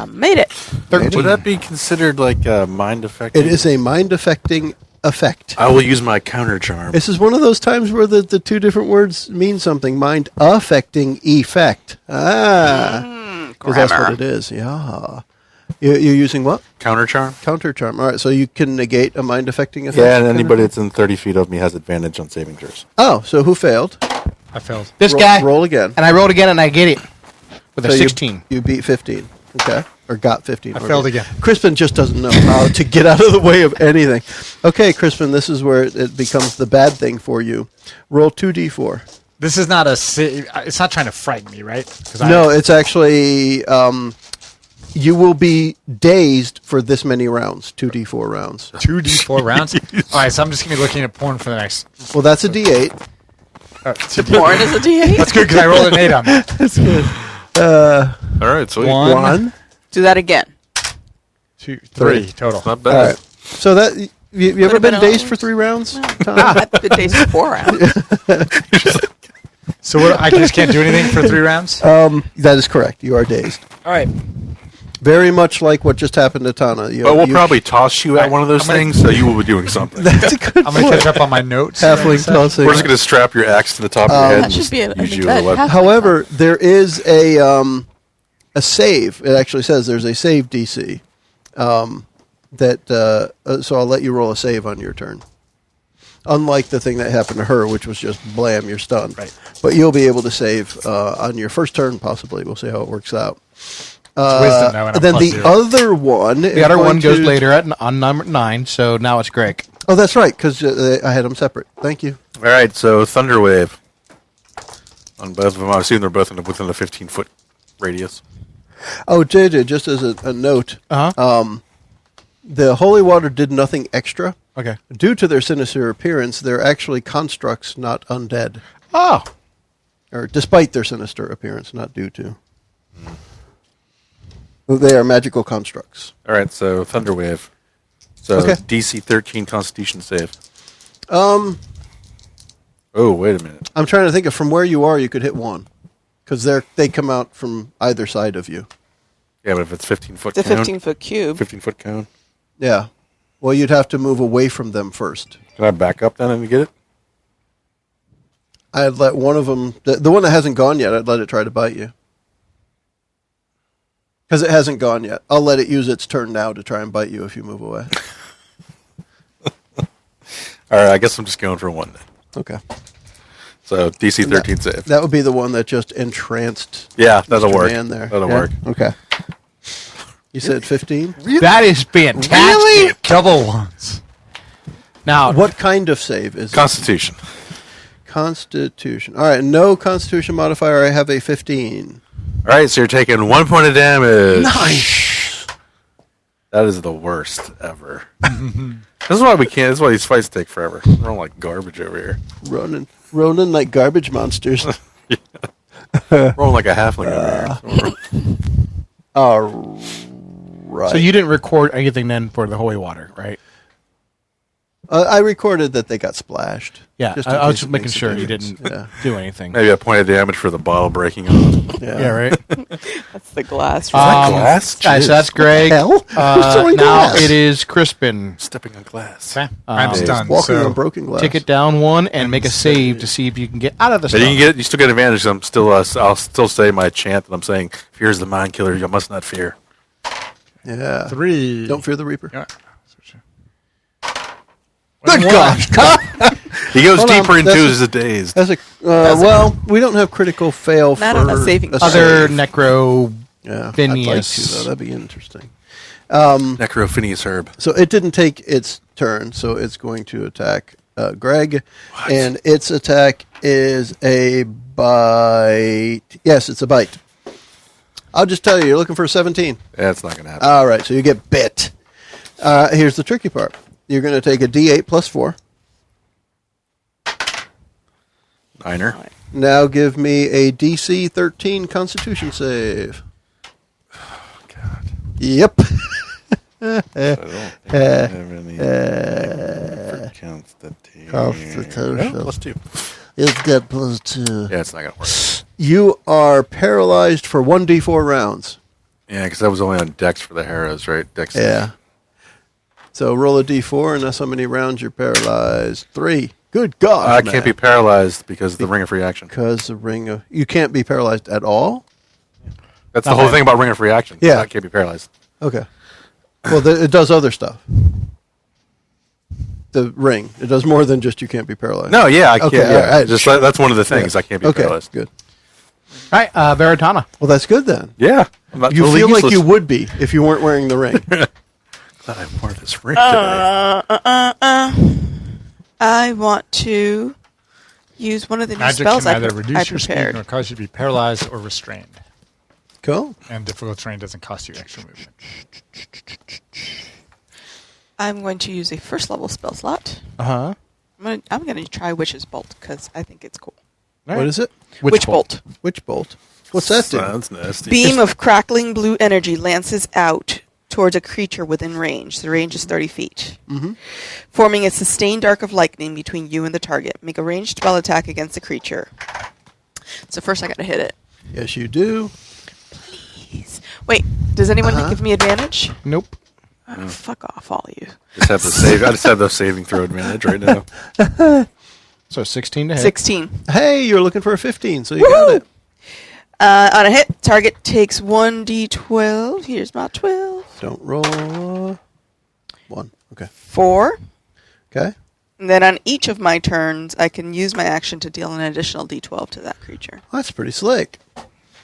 Made it. 13. Would that be considered like a mind effect? It is a mind-affecting effect. I will use my counter charm. This is one of those times where the two different words mean something. Mind-affecting effect. Because that's what it is. Yeah. You're using what? Counter charm? Counter charm. All right, so you can negate a mind-affecting effect? Yeah, and anybody that's in 30 feet of me has advantage on saving throws. Oh, so who failed? I failed. This guy. Roll again. And I rolled again and I get it. With a So 16. You beat 15. Okay. Or got 15. I failed again. Crispin just doesn't know how to get out of the way of anything. Okay, Crispin, this is where it becomes the bad thing for you. Roll 2d4. This is not it's not trying to frighten me, right? No, it's actually you will be dazed for this many rounds, 2d4 rounds. 2d4 rounds? All right, so I'm just going to be looking at porn for the next... Well, that's a d8. Porn is a D8? That's good, because I rolled an 8 on that. That's good. All right, so One. Do that again. 2, 3 total. not bad. All right. So that you ever Could've been been dazed all- for 3 rounds? Tom? I've been dazed for 4 rounds. So I just can't do anything for 3 rounds? That is correct. You are dazed. All right. Very much like what just happened to Tana. But we'll probably toss you at one of those things, so you will be doing something. That's a good I'm going to catch up on my notes. halfling tossing. We're just going to strap your axe to the top of your head That and should just be use you good. as a weapon. However, there is a save. It actually says there's a save DC. So I'll let you roll a save on your turn. Unlike the thing that happened to her, which was just blam, you're stunned. Right. But you'll be able to save on your first turn, possibly. We'll see how it works out. Wisdom now, and I'm Then plus the 0. other one. The other one goes later on number 9, so now it's Greg. Oh, that's right, because I had them separate. Thank you. All right, so Thunderwave on both of them. I assume they're both within the 15-foot radius. Oh, JJ, just as a note, the holy water did nothing extra. Okay. Due to their sinister appearance, they're actually constructs, not undead. Oh. Or despite their sinister appearance, not due to. They are magical constructs. All right, so Thunderwave. So Okay. DC 13 Constitution save. Oh, wait a minute. I'm trying to think of from where you are, you could hit one. Because they come out from either side of you. Yeah, but if it's 15-foot It's a cone. 15-foot cube. 15-foot cone. Yeah. Well, you'd have to move away from them first. Can I back up then and get it? I'd let one of them, the one that hasn't gone yet, I'd let it try to bite you. Because it hasn't gone yet. I'll let it use its turn now to try and bite you if you move away. All right, I guess I'm just going for one then. Okay. So DC 13 save. That would be the one that just entranced Yeah, that'll Mr. work. Man there. That'll Yeah? work. Okay. You said 15? That is fantastic. Really? Double ones. Now, What kind of save is it? Constitution. Constitution. All right, no Constitution modifier. I have a 15. All right, so you're taking 1 point of damage. Nice. That is the worst ever. This is why we can't. This is why these fights take forever. We're all like garbage over here. Running like garbage monsters. We're all like a halfling over here. All right. so you didn't record anything then for the holy water, right? I recorded that they got splashed. Yeah, just in I was case just it making makes a sure you difference. didn't Yeah. do anything. Maybe a point of damage for the bottle breaking off. Yeah. Yeah, right. That's the glass. glass? Guys, so that's Greg. Hell? Who's throwing Now glass? it is Crispin. Stepping on glass. Okay. I'm stunned. Walking So on broken glass. Take it down one and make a save to see if you can get out of the But storm. you still get advantage. I'm still. I'll still say my chant that I'm saying. Fear is the mind killer. You must not fear. Yeah. 3. Don't fear the Reaper. Yeah. Good gosh. He goes Hold on, deeper into that's his daze. That's a well, we don't have critical fail Not for on a saving throw. Other save. necro. Yeah, I'd like Phineas. to, though. That'd be interesting. Necrophineus herb. So it didn't take its turn, so it's going to attack Greg, and its attack is a bite. Yes, it's a bite. I'll just tell you, you're looking for a 17. That's not going to happen. All right, so you get bit. Here's the tricky part. You're going to take a D8 plus 4. Niner. Now give me a DC 13 Constitution save. God. Yep. I don't think I have any for Constitution. Constitution. Oh, +2. It's got plus 2. Yeah, it's not going to work. You are paralyzed for 1d4 rounds. Yeah, because that was only on Dex for the Harrows, right? Dex. Yeah. So roll a d4, and that's how many rounds you're paralyzed. 3. Good God. I can't be paralyzed because of the Ring of Free Action. Because the ring of... You can't be paralyzed at all? That's the whole thing about Ring of Free Action. Yeah. I can't be paralyzed. Okay. Well, it does other stuff. The ring. It does more than just you can't be paralyzed. No, yeah, I can't. Okay, Yeah, all right. just that's one of the things. I can't be Okay, paralyzed. good. All right, Veritana. Well, that's good then. Yeah. I'm not You totally feel useless. like you would be if you weren't wearing the ring. Glad I wore this ring today. I want to use one of the new Magic spells can I either reduce your speed prepared. or cause you to be paralyzed or restrained. Cool. And difficult terrain doesn't cost you extra movement. I'm going to use a first level spell slot. Uh-huh. I'm gonna try Witch's Bolt because I think it's cool. What is it? Witch Bolt. Witch bolt. What's that do? Sounds nasty. Beam of crackling blue energy lances out towards a creature within range. The range is 30 feet. Mm-hmm. Forming a sustained arc of lightning between you and the target. Make a ranged spell attack against the creature. So first I gotta hit it. Yes, you do. Please. Wait, does anyone Uh-huh. give me advantage? Nope. Oh, fuck off, all you. Just have the save. I just have the saving throw advantage right now. So 16 to hit. 16. Hey, you're looking for a 15, so you got it. On a hit, target takes 1d12. Here's my 12. Don't roll. 1. Okay. 4. Okay. And then on each of my turns, I can use my action to deal an additional d12 to that creature. That's pretty slick.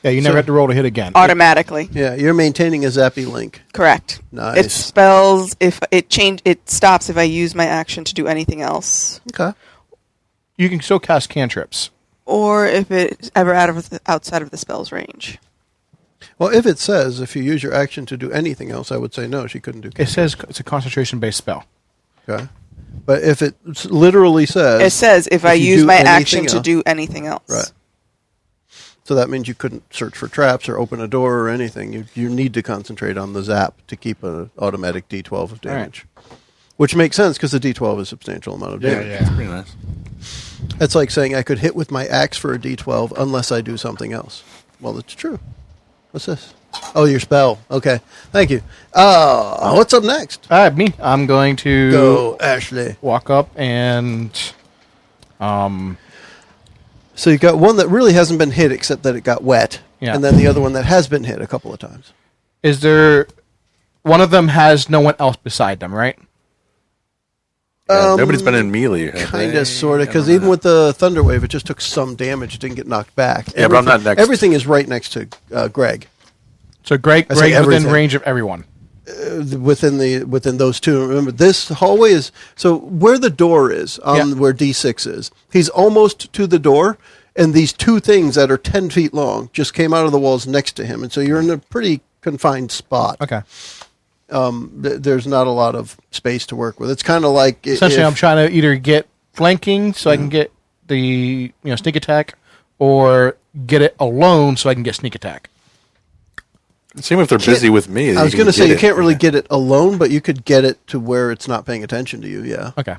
Yeah, you never have to roll to hit again. Automatically. Yeah, you're maintaining a zappy link. Correct. Nice. It spells if it stops if I use my action to do anything else, Okay. You can still cast cantrips. or if it's ever outside of the spell's range. Well, if it says if you use your action to do anything else, I would say no, she couldn't do. It says it's a concentration-based spell. Okay. But if it literally says... It says if I you use do my anything action to else- do anything else. Right. So that means you couldn't search for traps or open a door or anything. You need to concentrate on the zap to keep an automatic D12 of damage. Which makes sense because the D12 is a substantial amount of damage. It's pretty nice. It's like saying I could hit with my axe for a D12 unless I do something else. Well, it's true. What's this? Oh, your spell. Okay. Thank you. What's up next? All right, me. I'm going to Go, Ashley. walk up and... So you got one that really hasn't been hit except that it got wet. Yeah. And then the other one that has been hit a couple of times. Is there... One of them has no one else beside them, right? Yeah, nobody's been in melee. Kind of, sort of, because even with the Thunder Wave, it just took some damage. It didn't get knocked back. Yeah, but I'm not next. Everything is right next to Greg. So Greg I say within everything. range of everyone. Within those two. Remember, this hallway is... So where the door is, where D6 is, he's almost to the door, and these two things that are 10 feet long just came out of the walls next to him. And so you're in a pretty confined spot. Okay. There's not a lot of space to work with. It's kind of like... Essentially, I'm trying to either get flanking so I can get the sneak attack, or get it alone so I can get sneak attack. Same if they're busy with me. I was going to say, you can't really get it alone, but you could get it to where it's not paying attention to you, yeah. Okay.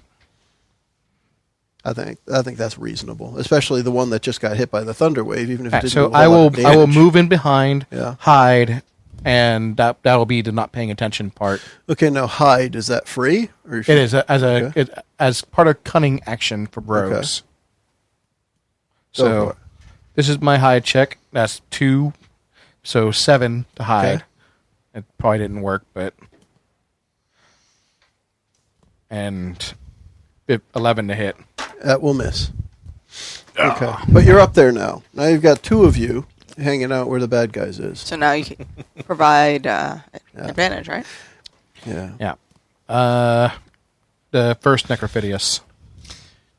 I think that's reasonable, especially the one that just got hit by the Thunder Wave, even if it didn't So do a whole lot of I will damage. move in behind, Yeah. hide, and that'll be the not paying attention part. Okay, now hide, is that free? Or It is Okay. as part of cunning action for rogues. Go for So it. this is my hide check. That's 2, so 7 to hide. Okay. It probably didn't work, but and 11 to hit. That will miss. Okay, but you're up there now. Now you've got two of you hanging out where the bad guys is. So now you can provide advantage, right? Yeah. Yeah. The first Necrophidius.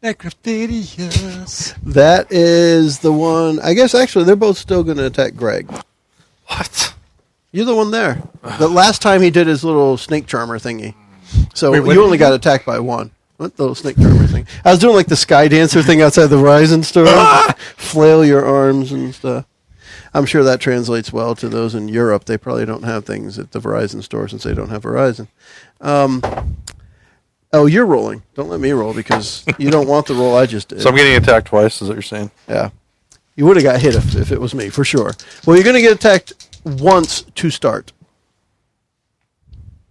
Necrophidius. That is the one. I guess actually they're both still going to attack Greg. What? You're the one there. The last time he did his little snake charmer thingy. So Wait, what you did only he got do? attacked by one. What little snake charmer thing? I was doing like the Sky Dancer thing outside the Verizon store. Flail your arms and stuff. I'm sure that translates well to those in Europe. They probably don't have things at the Verizon store since they don't have Verizon. Oh, you're rolling. Don't let me roll because you don't want the roll I just did. So I'm getting attacked twice, is what you're saying? Yeah. You would have got hit if it was me, for sure. Well, you're going to get attacked once to start.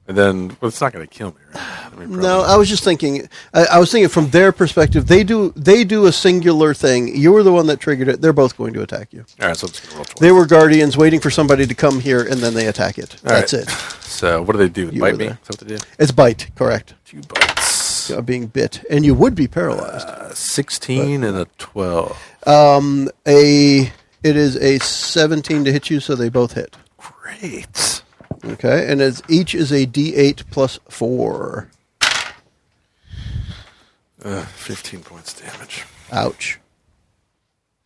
And then, well, it's not going to kill me, right? I mean, No, I was just thinking. I was thinking from their perspective. They do a singular thing. You were the one that triggered it. They're both going to attack you. All right, so I'm just going to roll twice. They were guardians waiting for somebody to come here, and then they attack it. All That's right. it. So what do they do? You Bite were me? there. Is that what they do? It's bite, correct? 2 bites. Being bit, and you would be paralyzed. 16 and a 12. It is a 17 to hit you, so they both hit. Great. Okay, and each is a D8 plus 4. 15 points damage. Ouch.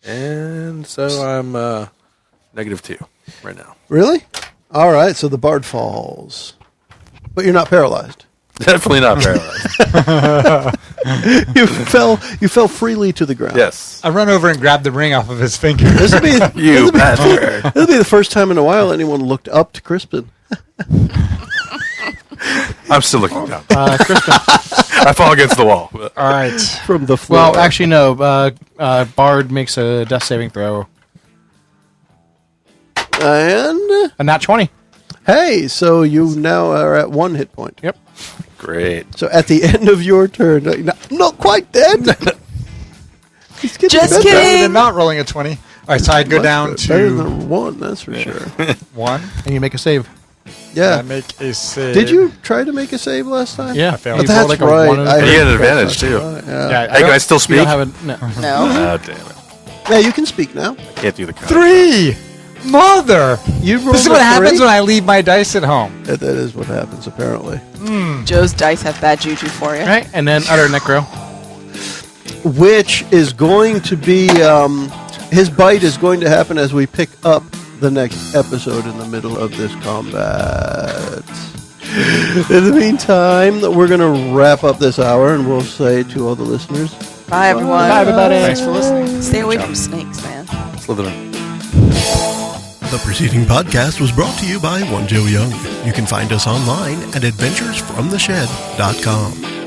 And so I'm -2 right now. Really? All right, so the bard falls. But you're not paralyzed. Definitely not paralyzed. You fell freely to the ground. Yes. I run over and grab the ring off of his finger. This will be You bastard. This will be the first time in a while anyone looked up to Crispin. I'm still looking down. Crispin. I fall against the wall. All right. From the floor. Well, actually, no. Bard makes a death saving throw. And A nat 20. hey, so you now are at 1 hit point. Yep. Great. So at the end of your turn, not quite dead. He's getting Just better. kidding. Better than not rolling a 20. All right, so I'd go Much down better to than 1, that's for sure. 1. And you make a save. Yeah. I make a save. Did you try to make a save last time? Yeah. I failed. You But rolled that's a right. one and a I And you three. get an heard advantage, that. too. Yeah. Yeah, Hey, can I still You speak? don't have a, no. No. Oh, damn it. Yeah, you can speak now. Can't do the count. 3! Mother! You rolled This is a what happens 3? when I leave my dice at home. That is what happens, apparently. Joe's dice have bad juju for you. Right, and then utter necro. Which is going to be his bite is going to happen as we pick up the next episode in the middle of this combat. In the meantime, we're going to wrap up this hour, and we'll say to all the listeners, Bye, everyone. Bye, everybody. Thanks for listening. Stay away from snakes, man. Slytherin. The preceding podcast was brought to you by One Joe Young. You can find us online at adventuresfromtheshed.com.